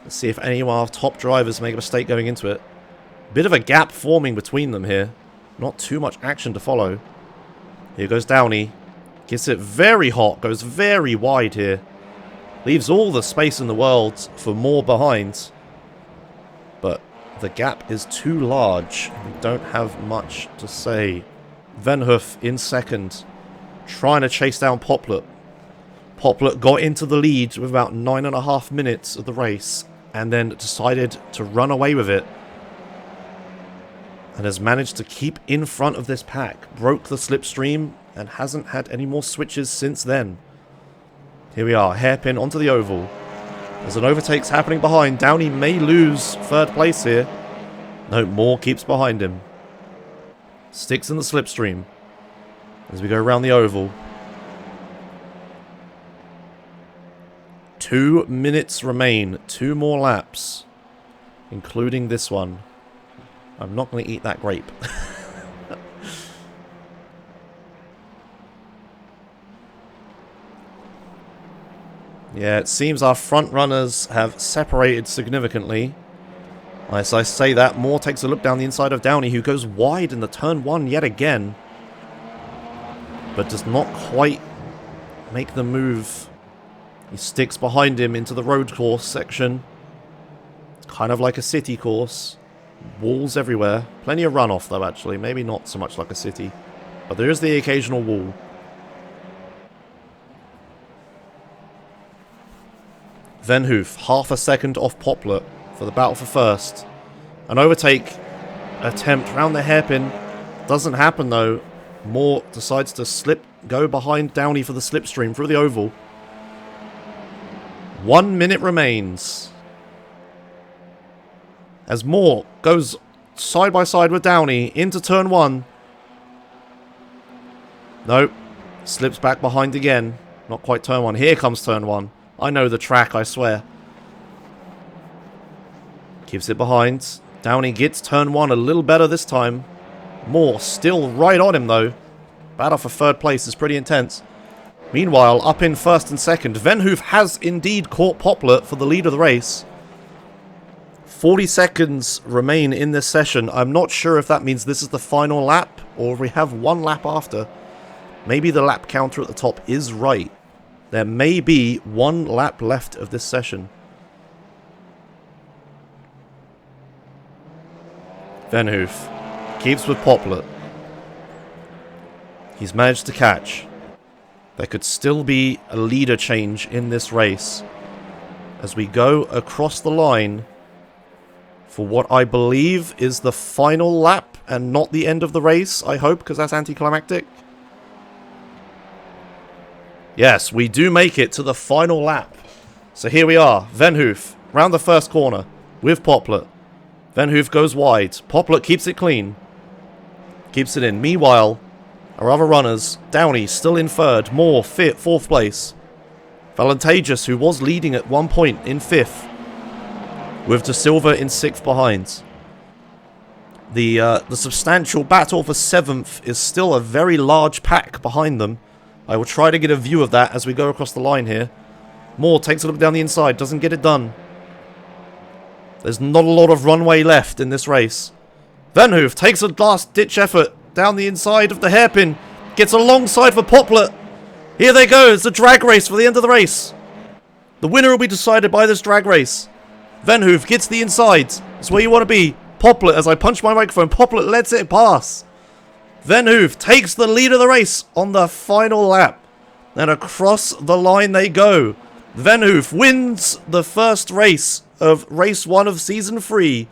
Let's see if any of our top drivers make a mistake going into it. Bit of a gap forming between them here. Not too much action to follow. Here goes Downey. Gets it very hot. Goes very wide here. Leaves all the space in the world for more behind. But the gap is too large. We don't have much to say. Venhoof in second. Trying to chase down Poplet. Poplet got into the lead with about 9.5 minutes of the race. And then decided to run away with it. and has managed to keep in front of this pack. Broke the slipstream and hasn't had any more switches since then. Here we are, hairpin onto the oval. There's an overtake's happening behind. Downey may lose third place here. No, Moore keeps behind him. Sticks in the slipstream as we go around the oval. 2 minutes remain. 2 more laps, including this one. I'm not going to eat that grape. Yeah, it seems our front runners have separated significantly. As I say that, Moore takes a look down the inside of Downey, who goes wide in the turn 1 yet again, but does not quite make the move. He sticks behind him into the road course section. It's kind of like a city course. Walls everywhere. Plenty of runoff though, actually. Maybe not so much like a city, but there is the occasional wall. Venhoof, half a second off Poplar for the battle for first. An overtake attempt round the hairpin. Doesn't happen though. Moore decides to go behind Downey for the slipstream through the oval. 1 minute remains. As Moore goes side by side with Downey into turn 1. Nope. Slips back behind again. Not quite turn 1. Here comes turn 1. I know the track, I swear. Keeps it behind. Downey gets turn 1 a little better this time. Moore still right on him though. Battle for third place is pretty intense. Meanwhile, up in first and second, Venhoof has indeed caught Poplar for the lead of the race. 40 seconds remain in this session. I'm not sure if that means this is the final lap or if we have 1 lap after. Maybe the lap counter at the top is right. There may be 1 lap left of this session. Venhoof keeps with Poplar. He's managed to catch. There could still be a leader change in this race as we go across the line for what I believe is the final lap and not the end of the race, I hope, because that's anticlimactic. Yes, we do make it to the final lap. So here we are, Venhoof, round the first corner with Poplar. Venhoof goes wide. Poplar keeps it clean. Keeps it in. Meanwhile, our other runners, Downey still in third, Moore fourth place. Valantagius, who was leading at one point, in 5th. With De Silva in 6th behind. The substantial battle for 7th is still a very large pack behind them. I will try to get a view of that as we go across the line here. Moore takes a look down the inside, doesn't get it done. There's not a lot of runway left in this race. Venhoof takes a last-ditch effort down the inside of the hairpin. Gets alongside for Poplar. Here they go, it's a drag race for the end of the race. The winner will be decided by this drag race. Venhoof gets the inside. It's where you want to be. Poplar, as I punch my microphone, Poplar lets it pass. Venhoof takes the lead of the race on the final lap. And across the line they go. Venhoof wins the first race of race 1 of season 3.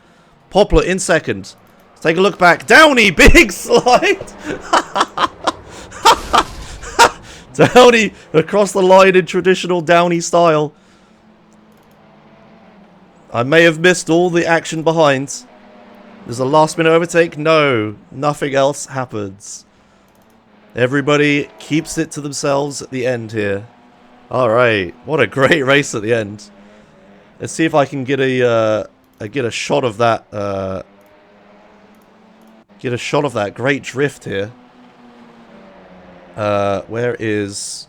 Poplar in 2nd. Let's take a look back. Downey, big slide. Downey across the line in traditional Downey style. I may have missed all the action behind. There's a last minute overtake. No, nothing else happens. Everybody keeps it to themselves at the end here. Alright, what a great race at the end. Let's see if I can get a shot of that great drift here. Where is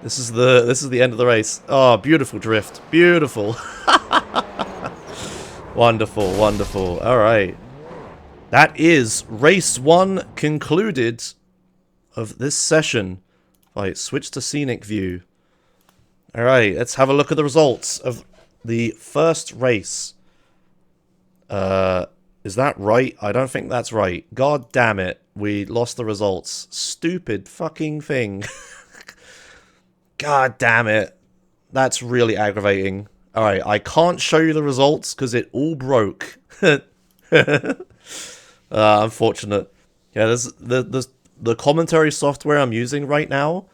this is the end of the race. Oh, beautiful drift. Beautiful. Wonderful, wonderful. Alright. That is race 1 concluded of this session. Right, switch to scenic view. Alright, let's have a look at the results of the first race. Is that right? I don't think that's right. God damn it. We lost the results. Stupid fucking thing. God damn it. That's really aggravating. Alright, I can't show you the results because it all broke. Unfortunate. Yeah, there's the commentary software I'm using right now.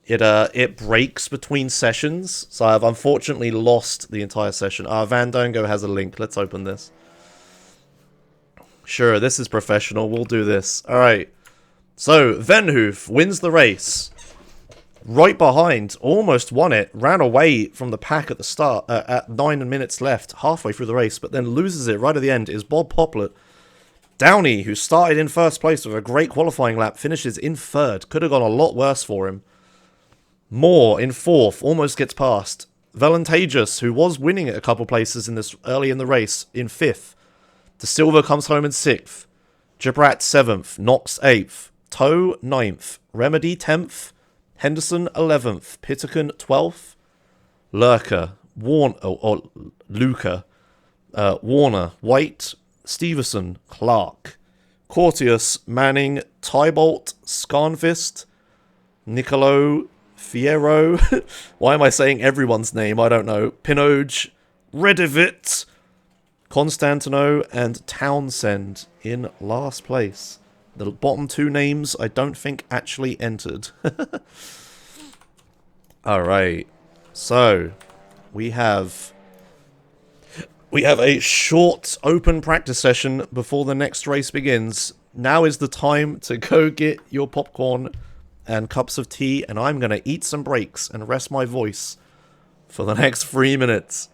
It breaks between sessions, so I've unfortunately lost the entire session. Vandango has a link. Let's open this. Sure, this is professional. We'll do this. All right. So Venhoof wins the race. Right behind, almost won it. Ran away from the pack at the start at 9 minutes left, halfway through the race, but then loses it right at the end. Is Bob Poplet. Downey, who started in first place with a great qualifying lap, finishes in third. Could have gone a lot worse for him. Moore in fourth, almost gets past. Valantagius, who was winning at a couple places in this early in the race, in fifth. De Silva comes home in sixth. Gibrat seventh. Knox eighth. Toe ninth. Remedy 10th. Henderson 11th. Pitterkin 12th. Lurker. Luca. Warner. White. Stevenson. Clark. Cortius. Manning. Tybolt. Scarnvist. Nicolo. Fierro. Why am I saying everyone's name? I don't know. Pinoge. Redivit. Constantino and Townsend in last place. The bottom two names I don't think actually entered. Alright. So, we have a short open practice session before the next race begins. Now is the time to go get your popcorn and cups of tea, and I'm going to eat some breaks and rest my voice for the next 3 minutes.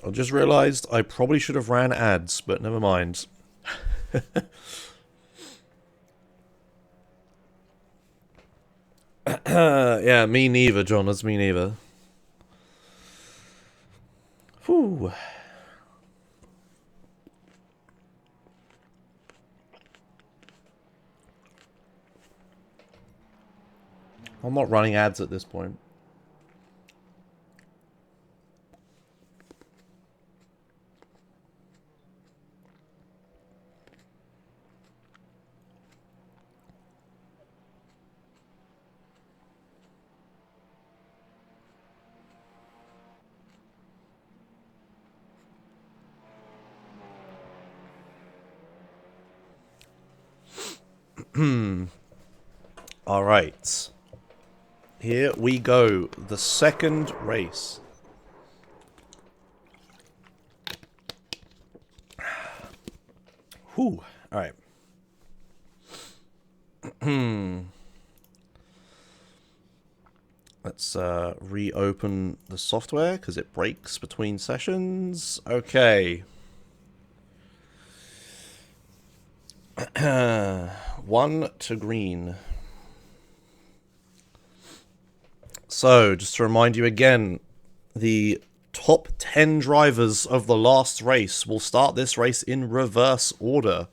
I just realised I probably should have ran ads, but never mind. Yeah, me neither, Jonas, me neither. Whew. I'm not running ads at this point. All right. Here we go. The second race. Whew. All right. Let's reopen the software because it breaks between sessions. Okay. 1 to green. So, just to remind you again, the top 10 drivers of the last race will start this race in reverse order.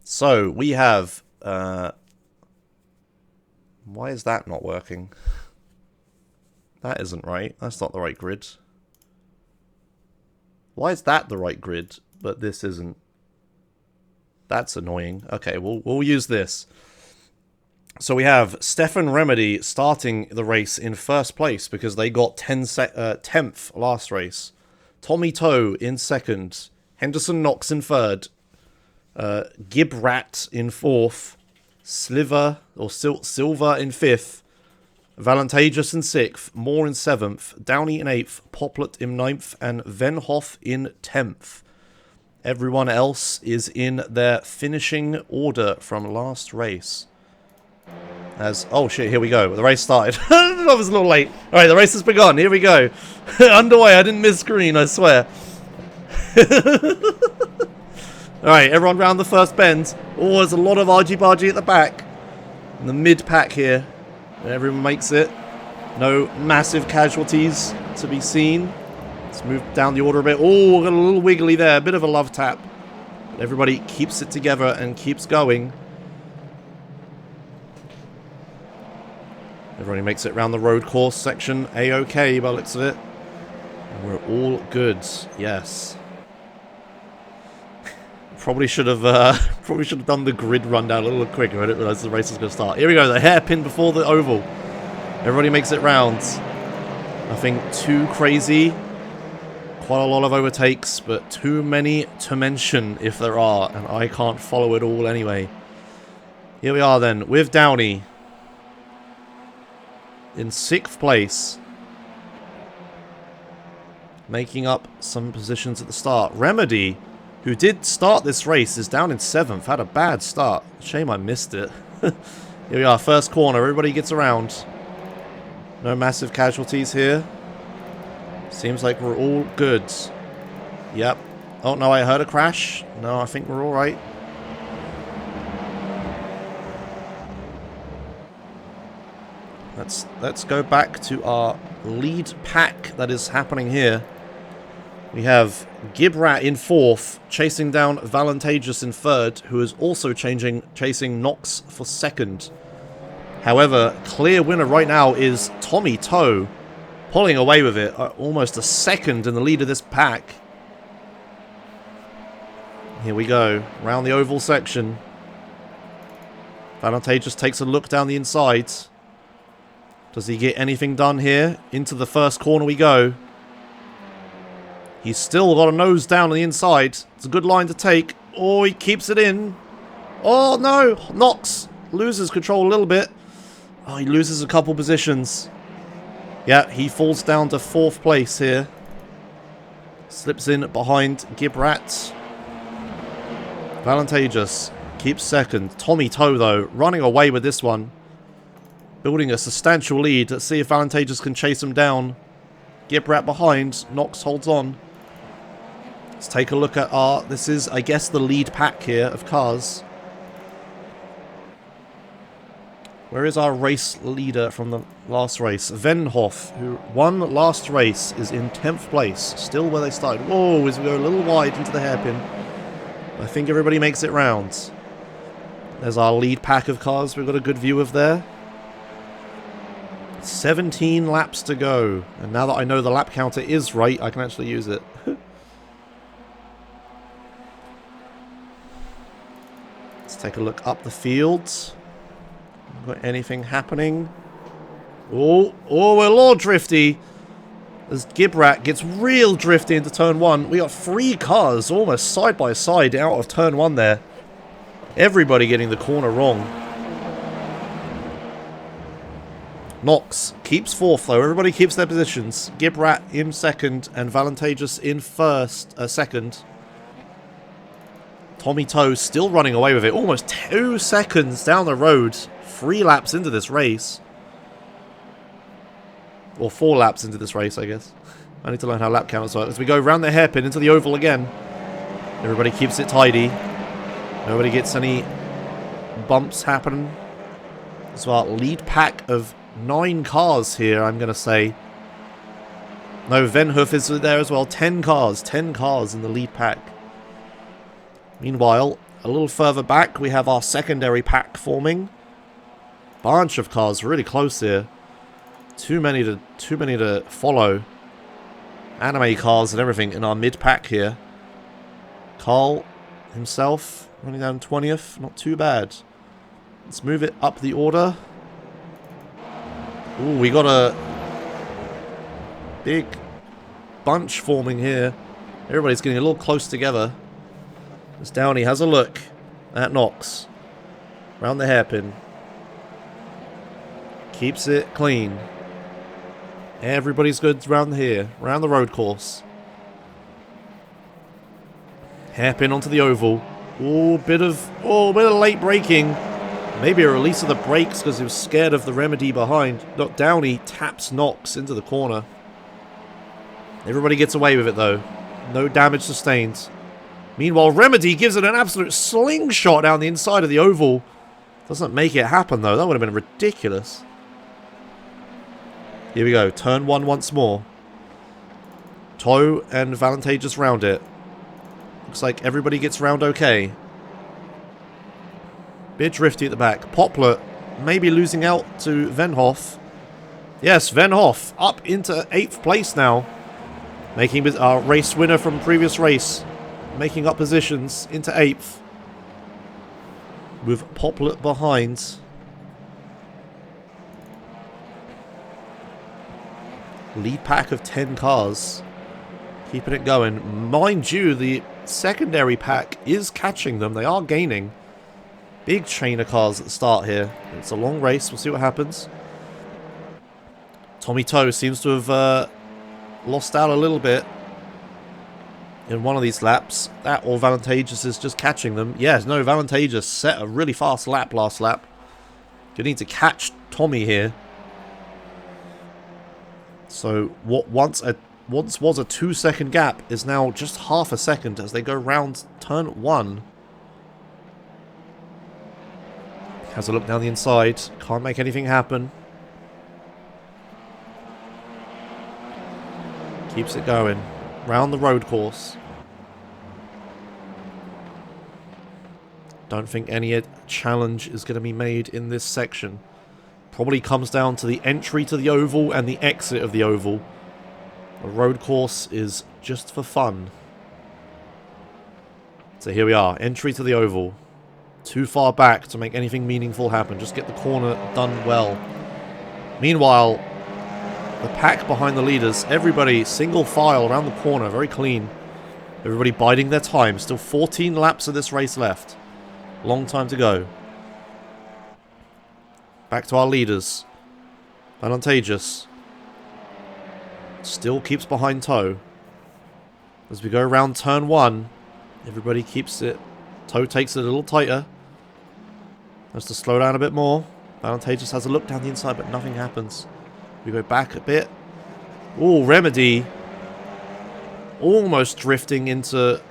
So, we have... why is that not working? That isn't right. That's not the right grid. Why is that the right grid, but this isn't? That's annoying. Okay, we'll use this. So we have Stefan Remedy starting the race in first place because they got 10th last race. Tommy Toe in second. Henderson Knox in third. Gibrat in fourth. Silver in fifth. Valantageous in sixth. Moore in seventh. Downey in eighth. Poplet in ninth. And Venhoff in 10th. Everyone else is in their finishing order from last race. Oh shit, here we go. The race started. I was a little late. Alright, the race has begun. Here we go. Underway. I didn't miss green, I swear. Alright, everyone round the first bend. Oh, there's a lot of argy-bargy at the back. In the mid-pack here. Everyone makes it. No massive casualties to be seen. Let's move down the order a bit. Oh, got a little wiggly there. A bit of a love tap. But everybody keeps it together and keeps going. Everybody makes it around the road course section. A-OK by the looks of it. And we're all good. Yes. Probably should have done the grid rundown a little quicker. I didn't realize the race was going to start. Here we go. The hairpin before the oval. Everybody makes it round. Nothing too crazy. Quite a lot of overtakes, but too many to mention if there are, and I can't follow it all anyway. Here we are then, with Downey in 6th place, making up some positions at the start. Remedy, who did start this race, is down in 7th, had a bad start. Shame I missed it. Here we are, first corner, everybody gets around. No massive casualties here. Seems like we're all good. Yep. Oh, no, I heard a crash. No, I think we're all right. Let's go back to our lead pack that is happening here. We have Gibrat in 4th, chasing down Valantageous in 3rd, who is also chasing Knox for 2nd. However, clear winner right now is Tommy Toe. Pulling away with it, almost a 2nd in the lead of this pack. Here we go, round the oval section. Valantageous takes a look down the inside. Does he get anything done here? Into the first corner we go. He's still got a nose down on the inside. It's a good line to take. Oh, he keeps it in. Oh no, Knox loses control a little bit. Oh, he loses a couple positions. Yeah, he falls down to 4th place here. Slips in behind Gibrat. Valantageous keeps 2nd. Tommy Toe, though, running away with this one. Building a substantial lead. Let's see if Valantageous can chase him down. Gibrat behind. Knox holds on. Let's take a look at this is, I guess, the lead pack here of cars. Where is our race leader from the last race? Venhoff, who won last race, is in 10th place. Still where they started. Whoa, as we go a little wide into the hairpin. I think everybody makes it round. There's our lead pack of cars we've got a good view of there. 17 laps to go. And now that I know the lap counter is right, I can actually use it. Let's take a look up the fields. Got anything happening? Oh, we're all drifty. As Gibrat gets real drifty into turn 1. We got 3 cars almost side by side out of turn 1 there. Everybody getting the corner wrong. Knox keeps 4th though. Everybody keeps their positions. Gibrat in 2nd and Valantageous in 2nd. Tommy Toe still running away with it. Almost 2 seconds down the road. 3 laps into this race. Or 4 laps into this race, I guess. I need to learn how lap counters work. As we go round the hairpin into the oval again. Everybody keeps it tidy. Nobody gets any bumps happening. So our lead pack of 9 cars here, I'm going to say. No, Venhoof is there as well. 10 cars. 10 cars in the lead pack. Meanwhile, a little further back, we have our secondary pack forming. Bunch of cars really close here. Too many to follow. Anime cars and everything in our mid pack here. Carl himself running down 20th. Not too bad. Let's move it up the order. Ooh, we got a big bunch forming here. Everybody's getting a little close together. As Downey has a look at Knox. Round the hairpin. Keeps it clean. Everybody's good round here. Round the road course. Hairpin onto the oval. Oh, bit of late braking. Maybe a release of the brakes because he was scared of the remedy behind. Not Downey taps Knox into the corner. Everybody gets away with it though. No damage sustained. Meanwhile, Remedy gives it an absolute slingshot down the inside of the oval. Doesn't make it happen though. That would have been ridiculous. Here we go. Turn 1 once more. Toe and Valente just round it. Looks like everybody gets round okay. Bit drifty at the back. Poplar maybe losing out to Venhoff. Yes, Venhoff up into 8th place now. Making our race winner from previous race. Making up positions into 8th. With Poplar behind. Lead pack of 10 cars. Keeping it going. Mind you, the secondary pack is catching them. They are gaining. Big chain of cars at the start here. It's a long race. We'll see what happens. Tommy Toe seems to have lost out a little bit in one of these laps. That or Valentageous is just catching them. Yes, no, Valentageous set a really fast lap last lap. You need to catch Tommy here. So what once was a 2-second gap is now just half a second as they go round turn 1. Has a look down the inside. Can't make anything happen. Keeps it going. Round the road course. Don't think any challenge is going to be made in this section. Probably comes down to the entry to the oval and the exit of the oval. The road course is just for fun. So here we are. Entry to the oval. Too far back to make anything meaningful happen. Just get the corner done well. Meanwhile, the pack behind the leaders. Everybody single file around the corner. Very clean. Everybody biding their time. Still 14 laps of this race left. Long time to go. Back to our leaders. Advantageous. Still keeps behind Toe. As we go around turn 1, everybody keeps it. Toe takes it a little tighter. Has to slow down a bit more. Advantageous has a look down the inside, but nothing happens. We go back a bit. Oh, Remedy. Almost drifting into...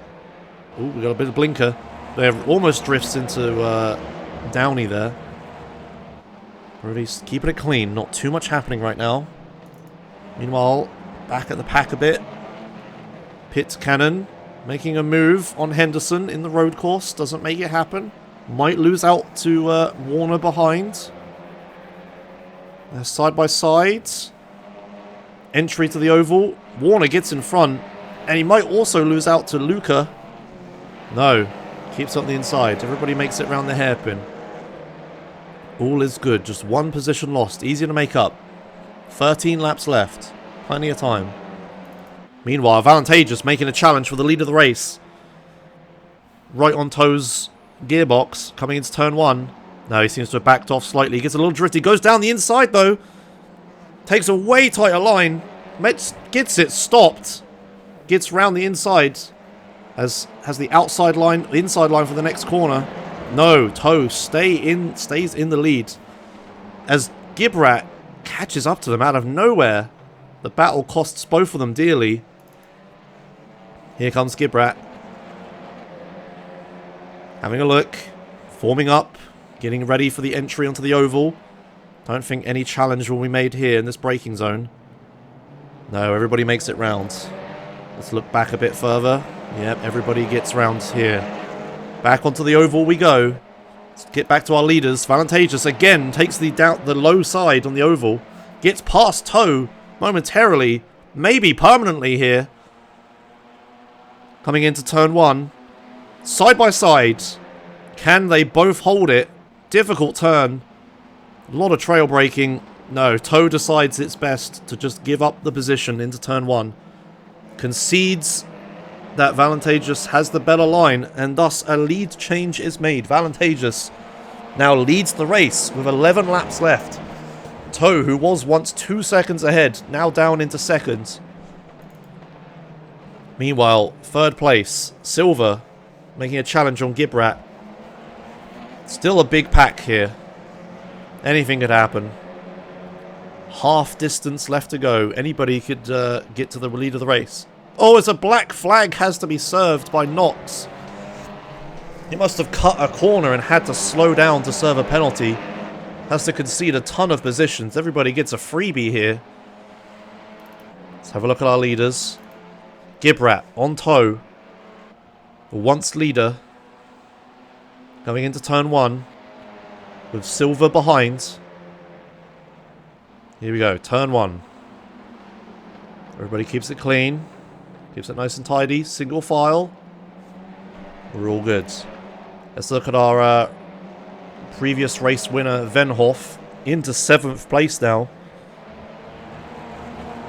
Oh, we got a bit of blinker. There, almost drifts into Downey there. Really keeping it clean. Not too much happening right now. Meanwhile, back at the pack a bit. Pit Cannon making a move on Henderson in the road course. Doesn't make it happen. Might lose out to Warner behind. They're side by side. Entry to the oval. Warner gets in front. And he might also lose out to Luca. No. Keeps on the inside. Everybody makes it round the hairpin. All is good. Just one position lost. Easy to make up. 13 laps left. Plenty of time. Meanwhile, Valentageous making a challenge for the lead of the race. Right on Toe's gearbox. Coming into turn 1. No, he seems to have backed off slightly. Gets a little drifty. Goes down the inside, though. Takes a way tighter line. Gets it stopped. Gets round the inside. Has the outside line, the inside line for the next corner. No, Toe stays in the lead. As Gibrat catches up to them out of nowhere. The battle costs both of them dearly. Here comes Gibrat. Having a look. Forming up. Getting ready for the entry onto the oval. Don't think any challenge will be made here in this braking zone. No, everybody makes it round. Let's look back a bit further. Yep, everybody gets round here. Back onto the oval we go. Let's get back to our leaders. Valantageous again takes the low side on the oval. Gets past Toe momentarily. Maybe permanently here. Coming into turn 1. Side by side. Can they both hold it? Difficult turn. A lot of trail braking. No, Toe decides it's best to just give up the position into turn 1. Concedes that Valantageous has the better line, and thus a lead change is made. Valantageous now leads the race with 11 laps left. Toe, who was once 2 seconds ahead, now down into second. Meanwhile, third place, Silver, making a challenge on Gibrat. Still a big pack here. Anything could happen. Half distance left to go. Anybody could get to the lead of the race. Oh, it's a black flag has to be served by Knox. He must have cut a corner and had to slow down to serve a penalty. Has to concede a ton of positions. Everybody gets a freebie here. Let's have a look at our leaders. Gibrat on Toe. The once leader. Going into turn 1. With Silver behind. Here we go, turn 1. Everybody keeps it clean. Keeps it nice and tidy. Single file. We're all good. Let's look at our previous race winner, Venhoff. Into 7th place now.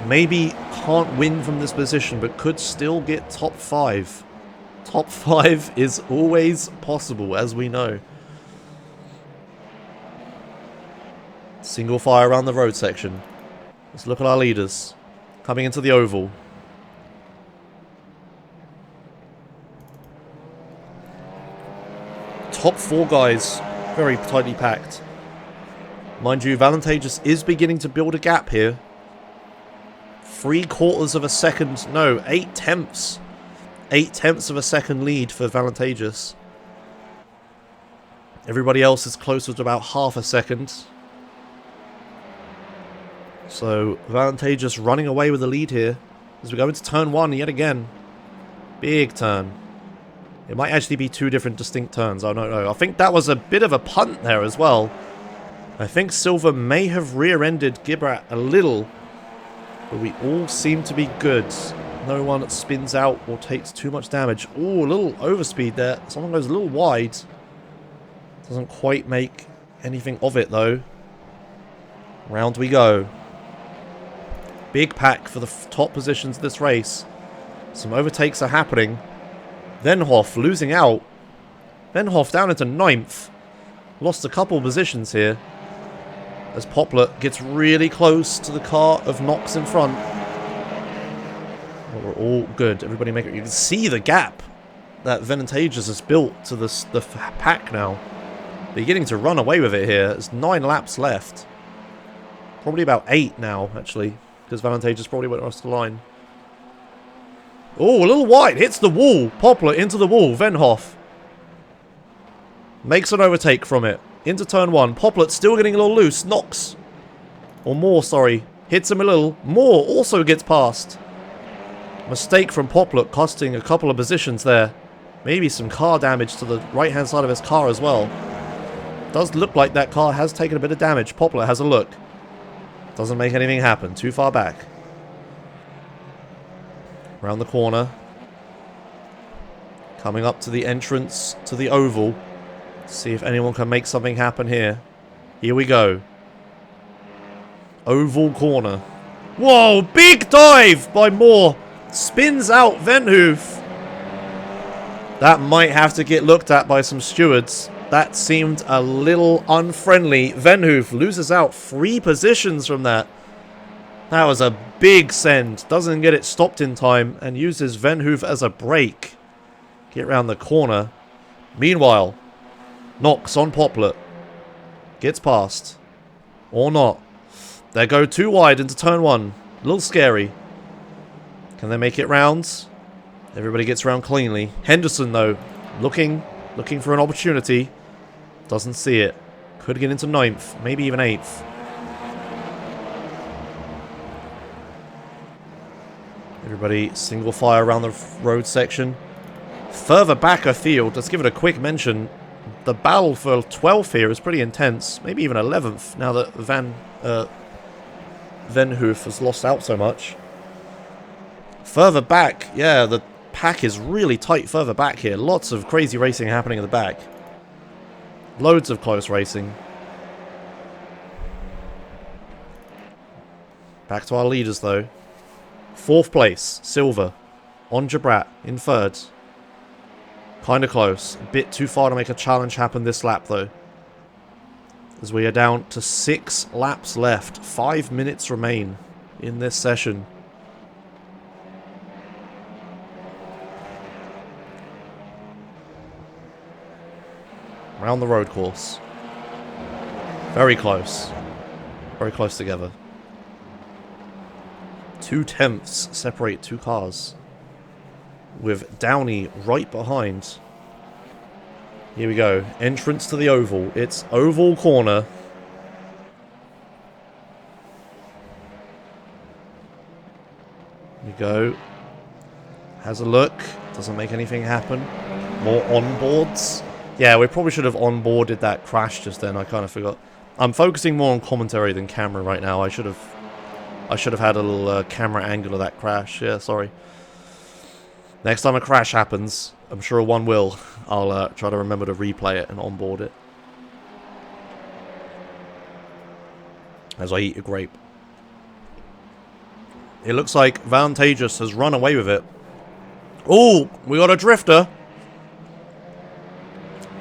Maybe can't win from this position, but could still get top 5. Top 5 is always possible, as we know. Single fire around the road section. Let's look at our leaders. Coming into the oval. Top 4 guys. Very tightly packed. Mind you, Valantageous is beginning to build a gap here. 3/4 of a second. No, 8/10. 8/10 of a second lead for Valantageous. Everybody else is closer to about half a second. So, Valantageous running away with the lead here. As we go into turn 1 yet again. Big turn. It might actually be 2 different distinct turns, I don't know. I think that was a bit of a punt there as well. I think Silver may have rear-ended Gibrat a little. But we all seem to be good. No one spins out or takes too much damage. Ooh, a little overspeed there. Someone goes a little wide. Doesn't quite make anything of it though. Round we go. Big pack for the top positions of this race. Some overtakes are happening. Venhoff losing out. Venhoff down into 9th. Lost a couple positions here. As Poplar gets really close to the car of Knox in front. But we're all good. Everybody make it. You can see the gap that Valantageous has built to the pack now. Beginning to run away with it here. There's 9 laps left. Probably about 8 now, actually. Because Valantageous probably went across the line. Oh, a little wide. Hits the wall. Poplar into the wall. Venhoff makes an overtake from it. Into turn 1. Poplar still getting a little loose. Knox. Or Moore, sorry. Hits him a little. Moore also gets past. Mistake from Poplar costing a couple of positions there. Maybe some car damage to the right-hand side of his car as well. Does look like that car has taken a bit of damage. Poplar has a look. Doesn't make anything happen. Too far back. Around the corner. Coming up to the entrance to the oval. See if anyone can make something happen here. Here we go. Oval corner. Whoa! Big dive by Moore. Spins out Venhoof. That might have to get looked at by some stewards. That seemed a little unfriendly. Venhoof loses out 3 positions from that. That was a big send. Doesn't get it stopped in time and uses Venhoof as a brake. Get around the corner. Meanwhile, Knox on Poplar. Gets past. Or not. They go too wide into turn 1. A little scary. Can they make it round? Everybody gets around cleanly. Henderson, though, looking for an opportunity. Doesn't see it. Could get into 9th, maybe even 8th. Everybody single file around the road section. Further back, I feel, let's give it a quick mention. The battle for 12th here is pretty intense. Maybe even 11th, now that Van Hoof has lost out so much. Further back, yeah, the pack is really tight further back here. Lots of crazy racing happening at the back. Loads of close racing. Back to our leaders, though. 4th place, Silver. On Jabrat, in 3rd. Kinda close. A bit too far to make a challenge happen this lap, though. As we are down to 6 laps left. 5 minutes remain in this session. Around the road course. Very close. Very close together. 2/10 separate 2 cars. With Downey right behind. Here we go. Entrance to the oval. It's oval corner. Here we go. Has a look. Doesn't make anything happen. More onboards. Yeah, we probably should have onboarded that crash just then. I kind of forgot. I'm focusing more on commentary than camera right now. I should have had a little camera angle of that crash. Yeah, sorry. Next time a crash happens, I'm sure one will. I'll try to remember to replay it and onboard it. As I eat a grape. It looks like Vantageous has run away with it. Oh, we got a drifter.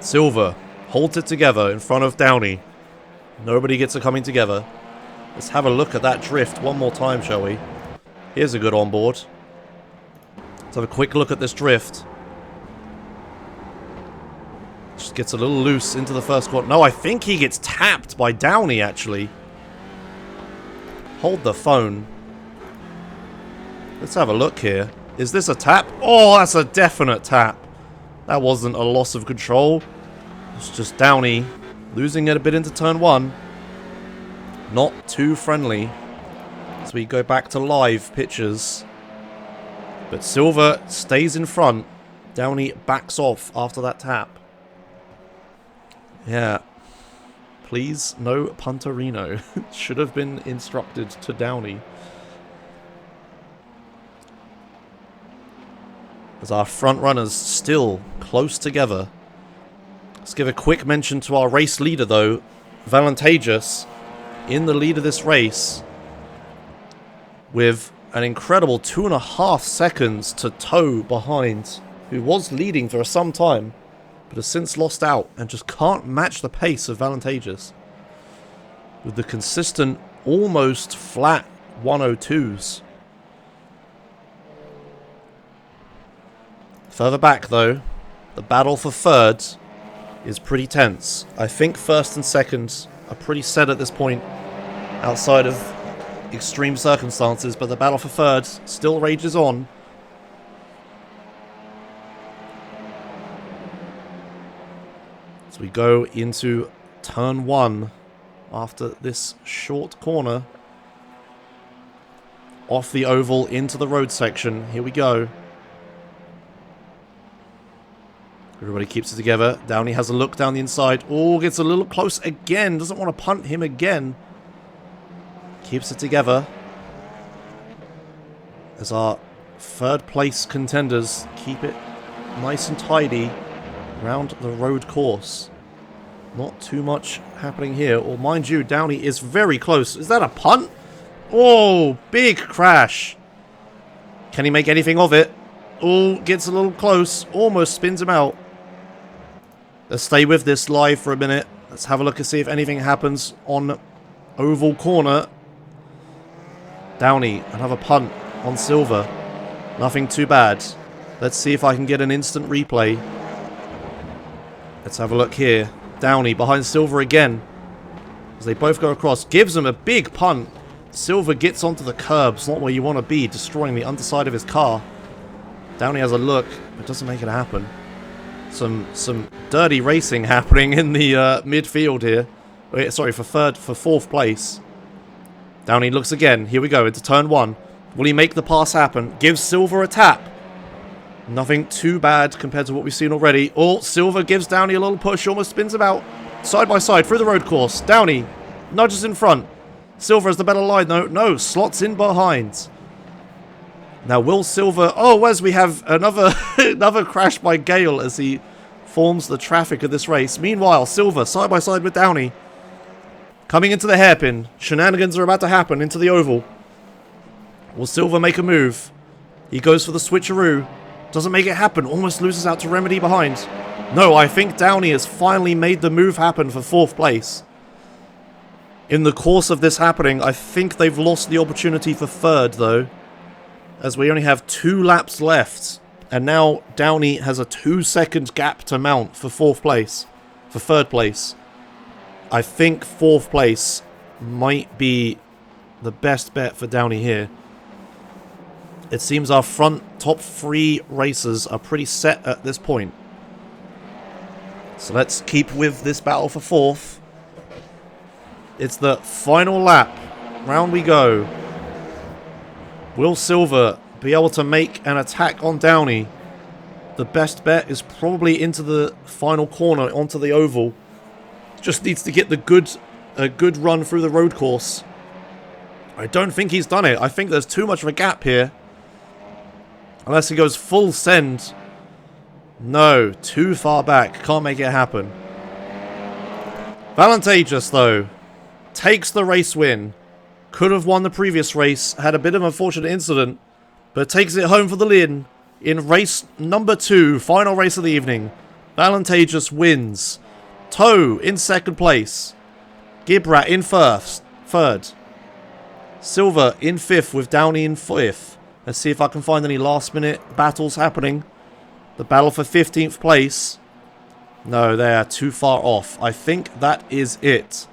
Silver holds it together in front of Downey. Nobody gets it coming together. Let's have a look at that drift one more time, shall we? Here's a good onboard. Let's have a quick look at this drift. Just gets a little loose into the first corner. No, I think he gets tapped by Downey, actually. Hold the phone. Let's have a look here. Is this a tap? Oh, that's a definite tap. That wasn't a loss of control. It's just Downey losing it a bit into turn 1. Not too friendly. As we go back to live pictures. But Silver stays in front. Downey backs off after that tap. Yeah. Please, no Punterino. Should have been instructed to Downey. As our front runners still close together. Let's give a quick mention to our race leader, though. Vantageous in the lead of this race. With an incredible 2.5 seconds to toe behind. Who was leading for some time. But has since lost out and just can't match the pace of Vantageous. With the consistent, almost flat 102s. Further back, though, the battle for 3rd is pretty tense. I think 1st and 2nd are pretty set at this point, outside of extreme circumstances, but the battle for 3rd still rages on. As we go into turn 1 after this short corner. Off the oval into the road section. Here we go. Everybody keeps it together. Downey has a look down the inside. Oh, gets a little close again. Doesn't want to punt him again. Keeps it together. As our 3rd place contenders keep it nice and tidy around the road course. Not too much happening here. Or mind you, Downey is very close. Is that a punt? Oh, big crash. Can he make anything of it? Oh, gets a little close. Almost spins him out. Let's stay with this live for a minute. Let's have a look and see if anything happens on oval corner. Downey, another punt on Silver. Nothing too bad. Let's see if I can get an instant replay. Let's have a look here. Downey behind Silver again. As they both go across. Gives him a big punt. Silver gets onto the curbs, not where you want to be, destroying the underside of his car. Downey has a look, but doesn't make it happen. Some dirty racing happening in the midfield here. Wait, sorry, for fourth place. Downey looks again. Here we go, into turn 1. Will he make the pass happen? Gives Silver a tap. Nothing too bad compared to what we've seen already. Oh, Silver gives Downey a little push, almost spins him out. Side by side through the road course. Downey nudges in front. Silver has the better line though. No, slots in behind. Now will Silver... Oh, as we have another another crash by Gale as he forms the traffic of this race. Meanwhile, Silver side by side with Downey. Coming into the hairpin. Shenanigans are about to happen into the oval. Will Silver make a move? He goes for the switcheroo. Doesn't make it happen. Almost loses out to Remedy behind. No, I think Downey has finally made the move happen for 4th place. In the course of this happening, I think they've lost the opportunity for 3rd, though. As we only have 2 laps left. And now Downey has a 2-second gap to mount for 4th place. For 3rd place. I think 4th place might be the best bet for Downey here. It seems our front top 3 racers are pretty set at this point. So let's keep with this battle for 4th. It's the final lap. Round we go. Will Silver be able to make an attack on Downey? The best bet is probably into the final corner, onto the oval. Just needs to get a good run through the road course. I don't think he's done it. I think there's too much of a gap here. Unless he goes full send. No, too far back. Can't make it happen. Valantageous, though, takes the race win. Could have won the previous race. Had a bit of an unfortunate incident. But takes it home for the win. In race number 2, final race of the evening. Valantageous wins. Toe in 2nd place. Gibrat in 3rd. Silver in 5th with Downey in 5th. Let's see if I can find any last-minute battles happening. The battle for 15th place. No, they are too far off. I think that is it.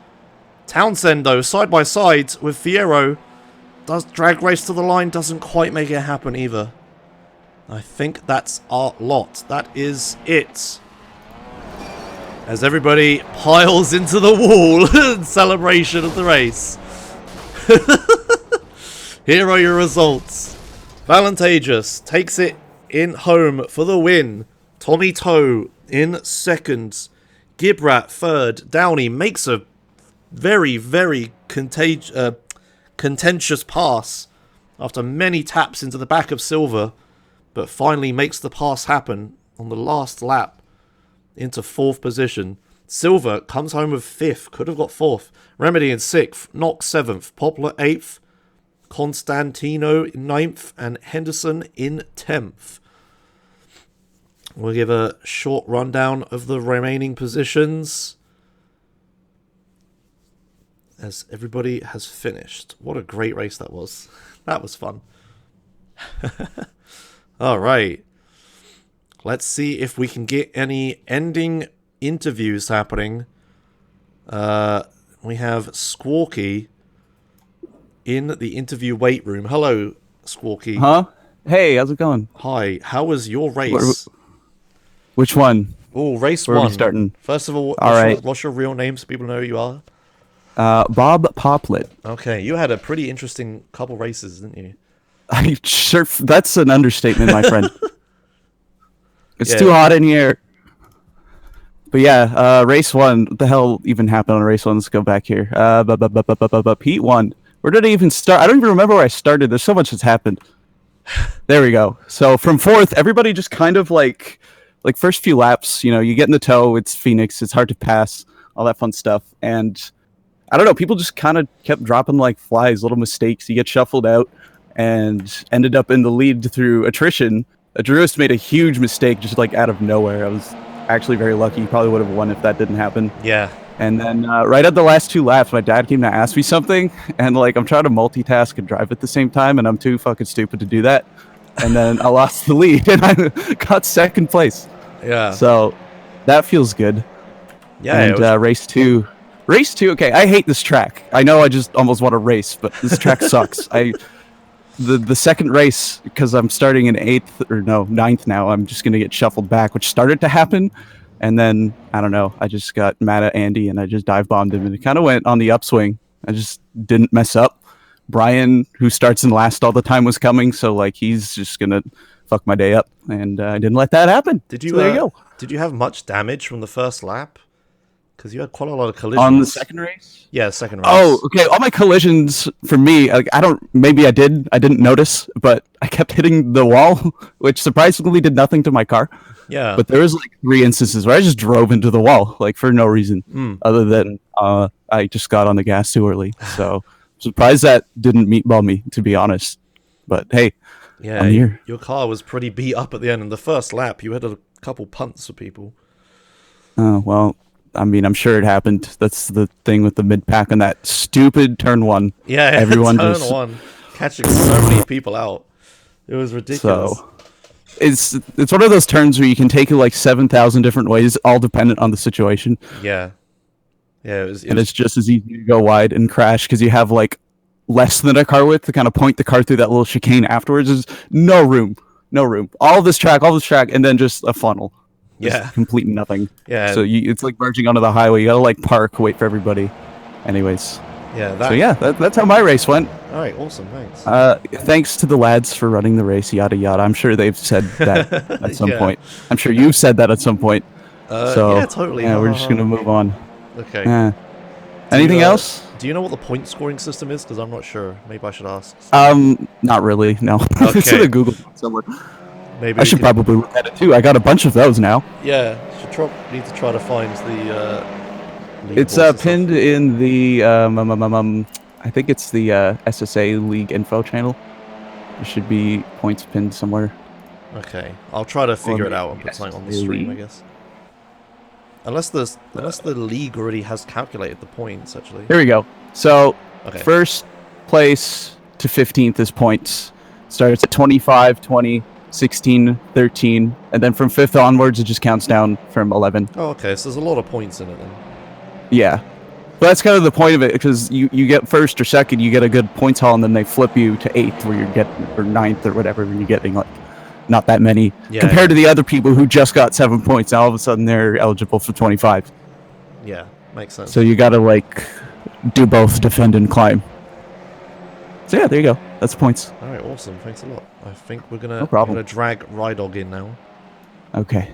Townsend, though, side by side with Fierro. Does drag race to the line. Doesn't quite make it happen either. I think that's our lot. That is it. As everybody piles into the wall in celebration of the race. Here are your results. Valantageous takes it in home for the win. Tommy Toe in 2nd. Gibrat 3rd. Downey makes a very, very contentious pass after many taps into the back of Silver, but finally makes the pass happen on the last lap into 4th position. Silver comes home with 5th. Could have got 4th. Remedy in 6th. Knox 7th. Poplar 8th. Constantino in 9th, and Henderson in 10th. We'll give a short rundown of the remaining positions as everybody has finished. What a great race that was. That was fun. Alright. Let's see if we can get any ending interviews happening. We have Squawky in the interview weight room. Hello, Squawky. Huh? Hey, how's it going? Hi. How was your race? Which one? Oh, race Where 1. are we starting? First of all, what's your real name so people know who you are? Bob Poplet. Okay, you had a pretty interesting couple races, didn't you? I sure. That's an understatement, my friend. It's too hot in here. But yeah, race 1. What the hell even happened on race 1? Let's go back here. Pete won. Where did I even start? I don't even remember where I started. There's so much that's happened. There we go. So from 4th, everybody just kind of like first few laps, you know, you get in the toe, it's Phoenix, it's hard to pass, all that fun stuff. And I don't know, people just kind of kept dropping like flies, little mistakes. You get shuffled out and ended up in the lead through attrition. Adruist made a huge mistake just like out of nowhere. I was actually very lucky. He probably would have won if that didn't happen. Yeah. And then right at the last 2 laps, my dad came to ask me something, and like I'm trying to multitask and drive at the same time, and I'm too fucking stupid to do that. And then I lost the lead, and I got 2nd place. Yeah. So that feels good. Yeah. And race 2, Race 2, okay, I hate this track. I know I just almost want to race, but this track sucks. The second race, because I'm starting in 9th now, I'm just going to get shuffled back, which started to happen. And then, I don't know, I just got mad at Andy and I just dive bombed him and it kind of went on the upswing. I just didn't mess up. Brian, who starts in last all the time, was coming, so like he's just going to fuck my day up. And I didn't let that happen. Did you, so there you go. Did you have much damage from the first lap? Because you had quite a lot of collisions. On the second race? Yeah, second race. Oh, okay. All my collisions for me, like, maybe I didn't notice, but I kept hitting the wall, which surprisingly did nothing to my car. Yeah. But there was like 3 instances where I just drove into the wall, like for no reason, other than I just got on the gas too early. So surprised that didn't meatball me, to be honest. But hey, yeah, I'm here. Your car was pretty beat up at the end. In the first lap, you had a couple punts for people. Oh, well. I mean, I'm sure it happened. That's the thing with the mid-pack on that stupid turn 1. Yeah, everyone turn just 1, catching so many people out. It was ridiculous. So it's one of those turns where you can take it like 7,000 different ways, all dependent on the situation. Yeah. Yeah, and it's just as easy to go wide and crash because you have like less than a car width to kind of point the car through that little chicane afterwards. There's no room. All this track, and then just a funnel. Yeah, complete nothing. Yeah, so it's like merging onto the highway. You gotta like park, wait for everybody. Anyways, yeah. That's how my race went. All right, awesome, thanks. Thanks to the lads for running the race. Yada yada. I'm sure they've said that at some point. I'm sure you've said that at some point. Yeah, totally. Yeah, we're just gonna move on. Okay. Anything else? Do you know what the point scoring system is? Because I'm not sure. Maybe I should ask. Not really. No. Okay. It's in a Google somewhere. Maybe I should probably look at it too. I got a bunch of those now. Yeah, need to try to find the. It's pinned in the I think it's the SSA League info channel. There should be points pinned somewhere. Okay, I'll try to figure it out and put something on the stream, I guess. Unless the league already has calculated the points, actually. Here we go. So, first place to 15th is points. Starts at 25, 20, 16, 13, and then from 5th onwards, it just counts down from 11. Oh, okay, so there's a lot of points in it then. Yeah. But that's kind of the point of it, because you get first or second, you get a good points haul, and then they flip you to 8th, where you're getting, or 9th, or whatever, and you're getting like not that many compared to the other people who just got 7 points. Now all of a sudden they're eligible for 25. Yeah, makes sense. So you gotta like do both defend and climb. So yeah, there you go. That's points. All right, awesome. Thanks a lot. I think we're gonna drag Rydog in now. Okay.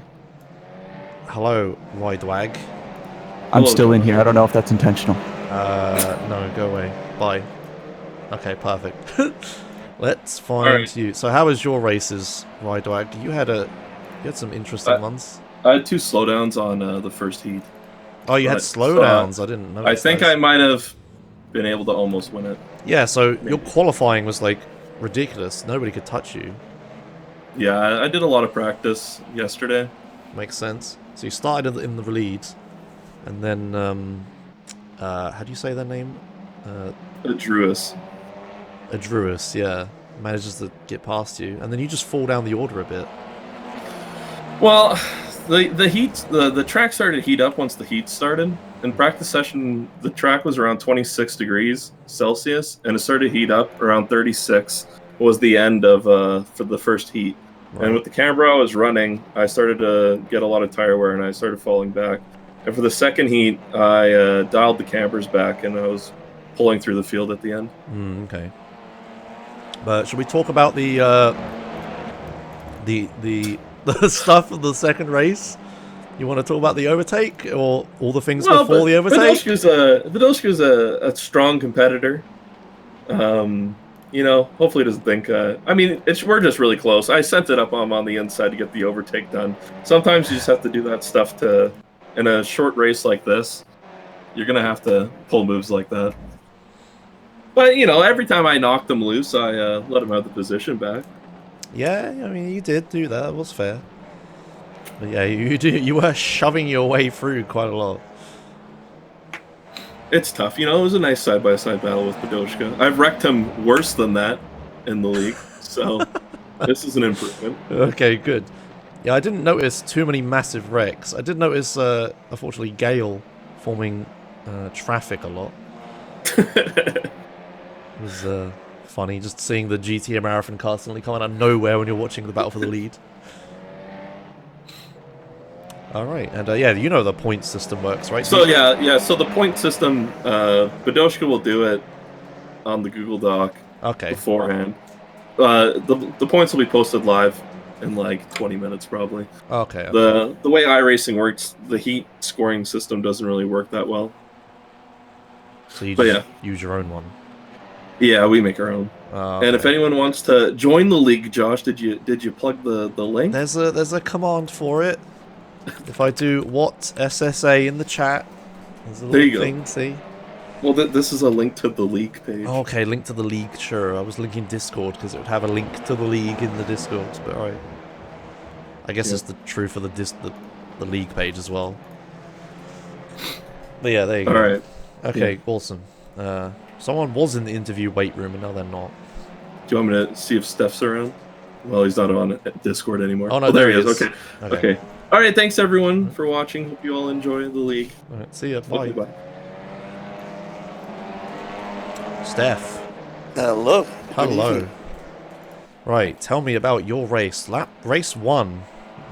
Hello, Rydwag. I'm still in here. I don't know if that's intentional. No, go away. Bye. Okay, perfect. Let's find you. So how was your races, Rydwag? You had some interesting ones. I had 2 slowdowns on the first heat. Oh, you had slowdowns. I didn't know. I think I might have been able to almost win it. Yeah, so your qualifying was like ridiculous. Nobody could touch you. Yeah, I did a lot of practice yesterday. Makes sense. So you started in the lead, and then how do you say their name? Adruis. Adruis, yeah, manages to get past you, and then you just fall down the order a bit. Well, the track started to heat up once the heat started. In practice session, the track was around 26 degrees Celsius, and it started to heat up around 36. Was the end of for the first heat, and with the camera I was running, I started to get a lot of tire wear, and I started falling back. And for the second heat, I dialed the campers back, and I was pulling through the field at the end. Okay. But should we talk about the stuff of the second race? You want to talk about the overtake or all the things before the overtake? Vidosku's a strong competitor. You know, hopefully he doesn't think... I mean, we're just really close. I sent it up on the inside to get the overtake done. Sometimes you just have to do that stuff in a short race like this. You're going to have to pull moves like that. But, you know, every time I knocked him loose, I let him have the position back. Yeah, I mean, you did do that. It was fair. But yeah, you were shoving your way through quite a lot. It's tough. You know, it was a nice side-by-side battle with Podoshka. I've wrecked him worse than that in the league, so this is an improvement. Okay, good. Yeah, I didn't notice too many massive wrecks. I did notice, unfortunately, Gale forming traffic a lot. It was funny just seeing the GTA Marathon car suddenly come out of nowhere when you're watching the battle for the lead. Alright, and yeah, you know the point system works, right? So yeah, so the point system, Badoshka will do it on the Google Doc beforehand. The points will be posted live in like 20 minutes probably. Okay. The way iRacing works, the heat scoring system doesn't really work that well. So you just use your own one. Yeah, we make our own. And if anyone wants to join the league, Josh, did you plug the link? There's a command for it. If I do what SSA in the chat, there's a little thing, see? Well, this is a link to the league page. Okay, link to the league, sure. I was linking Discord because it would have a link to the league in the Discord, but alright. I guess it's true for the league page as well. But yeah, there you go. Alright. Okay, awesome. Someone was in the interview weight room and now they're not. Do you want me to see if Steph's around? Well, he's not on Discord anymore. Oh no, there he is. Okay. Alright, thanks everyone for watching. Hope you all enjoy the league. Alright, see ya. Bye. Okay, bye. Steph. Hello. Hello. Right, tell me about your race. Race 1,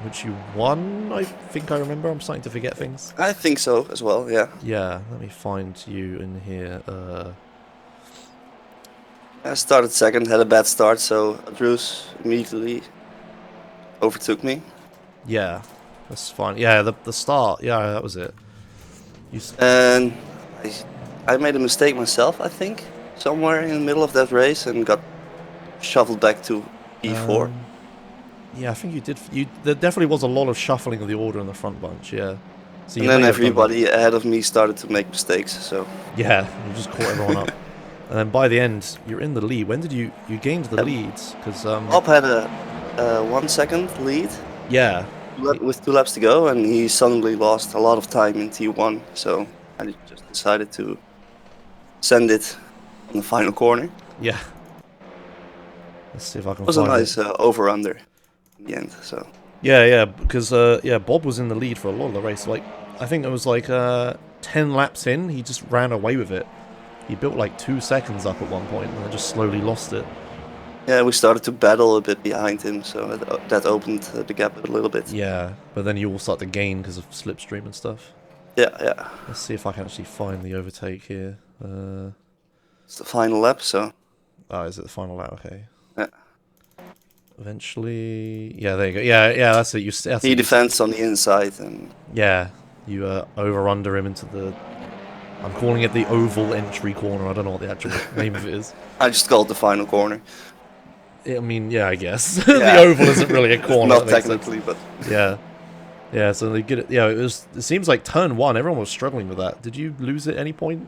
which you won, I think I remember. I'm starting to forget things. I think so as well, yeah. Yeah, let me find you in here. I started second, had a bad start, so Drews immediately overtook me. Yeah, that's fine. Yeah, the start. Yeah, that was it. And I made a mistake myself, I think, somewhere in the middle of that race and got shuffled back to P4. Yeah, I think you did. There definitely was a lot of shuffling of the order in the front bunch. Yeah. So and then everybody ahead of me started to make mistakes. So. Yeah, you just caught everyone up. And then by the end, you're in the lead. When did you gained the leads? Because Bob had a 1 second lead. Yeah. With 2 laps to go, and he suddenly lost a lot of time in T1. So I just decided to send it on the final corner. Yeah. Let's see if I can. It was a nice over/under in the end. So. Yeah, because Bob was in the lead for a lot of the race. Like, I think it was like 10 laps in, he just ran away with it. He built like 2 seconds up at one point, and then just slowly lost it. Yeah, we started to battle a bit behind him, so that opened the gap a little bit. Yeah, but then you all start to gain because of slipstream and stuff. Yeah. Let's see if I can actually find the overtake here. It's the final lap, so. Oh, is it the final lap? Okay. Yeah. Eventually, yeah, there you go. Yeah, that's it. He defends on the inside, and. Yeah, you over/under him into the. I'm calling it the oval entry corner. I don't know what the actual name of it is. I just called the final corner. I mean, yeah, I guess Yeah. the oval isn't really a corner. Not technically, but. Yeah. So they get it. Yeah, it seems like turn 1. Everyone was struggling with that. Did you lose at any point?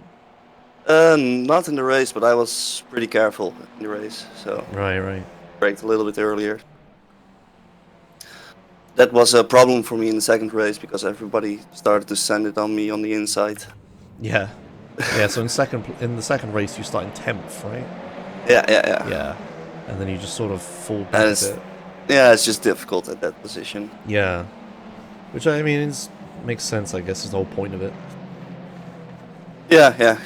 Not in the race, but I was pretty careful in the race, so. Right. Braked a little bit earlier. That was a problem for me in the second race because everybody started to send it on me on the inside. Yeah. So in the second race you start in 10th, right? Yeah. Yeah. And then you just sort of fall back a bit. Yeah, it's just difficult at that position. Yeah. Which I mean makes sense, I guess, is the whole point of it. Yeah.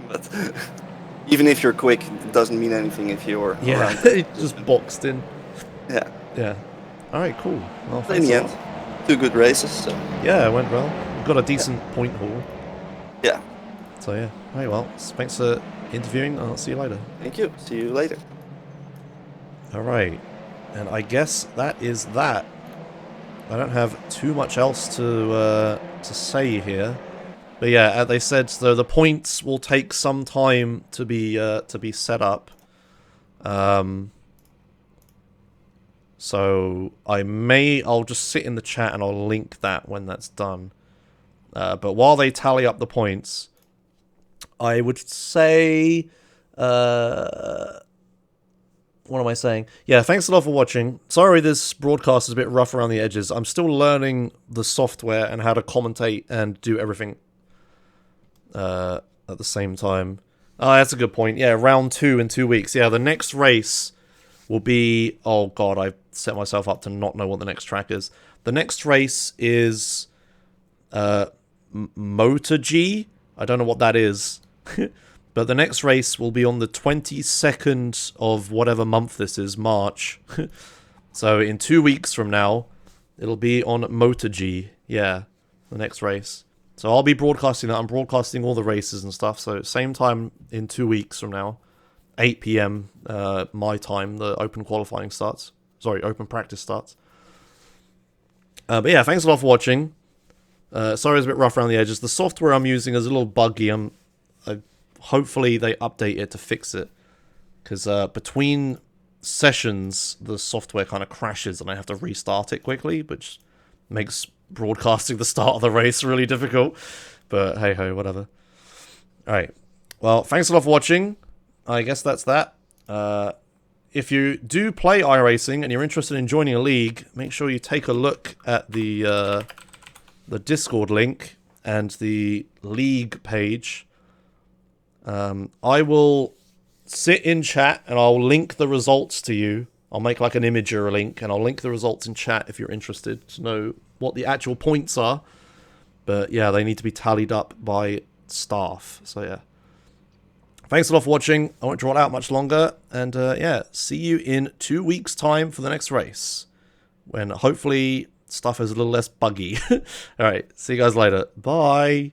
But even if you're quick, it doesn't mean anything if you're around. It just boxed in. Yeah. Alright, cool. Well, In the end, 2 good races. So. Yeah, it went well. We got a decent point haul. Yeah. So yeah. Alright, well, thanks for interviewing. I'll see you later. Thank you. See you later. Alright. And I guess that is that. I don't have too much else to say here. But yeah, they said so the points will take some time to be set up. So I'll just sit in the chat and I'll link that when that's done. But while they tally up the points, I would say, what am I saying? Yeah, thanks a lot for watching. Sorry this broadcast is a bit rough around the edges. I'm still learning the software and how to commentate and do everything at the same time. Oh, that's a good point. Yeah, round 2 in 2 weeks. Yeah, the next race will be... Oh, God, I set myself up to not know what the next track is. The next race is MotoG, I don't know what that is. But the next race will be on the 22nd of whatever month this is, March. So in 2 weeks from now, it'll be on MotoG. Yeah, the next race. So I'll be broadcasting that. I'm broadcasting all the races and stuff. So same time in 2 weeks from now, 8 p.m. My time, the open qualifying starts. Sorry, open practice starts. But yeah, thanks a lot for watching. Sorry it's a bit rough around the edges. The software I'm using is a little buggy. Hopefully they update it to fix it. Because between sessions, the software kind of crashes and I have to restart it quickly, which makes broadcasting the start of the race really difficult. But hey ho, whatever. Alright. Well, thanks a lot for watching. I guess that's that. If you do play iRacing and you're interested in joining a league, make sure you take a look at the Discord link and the league page. I will sit in chat and I'll link the results to you. I'll make like an image or a link and I'll link the results in chat if you're interested to know what the actual points are. But yeah, they need to be tallied up by staff. So yeah. Thanks a lot for watching. I won't draw it out much longer. And yeah, see you in 2 weeks' time for the next race. When hopefully stuff is a little less buggy. Alright, see you guys later. Bye.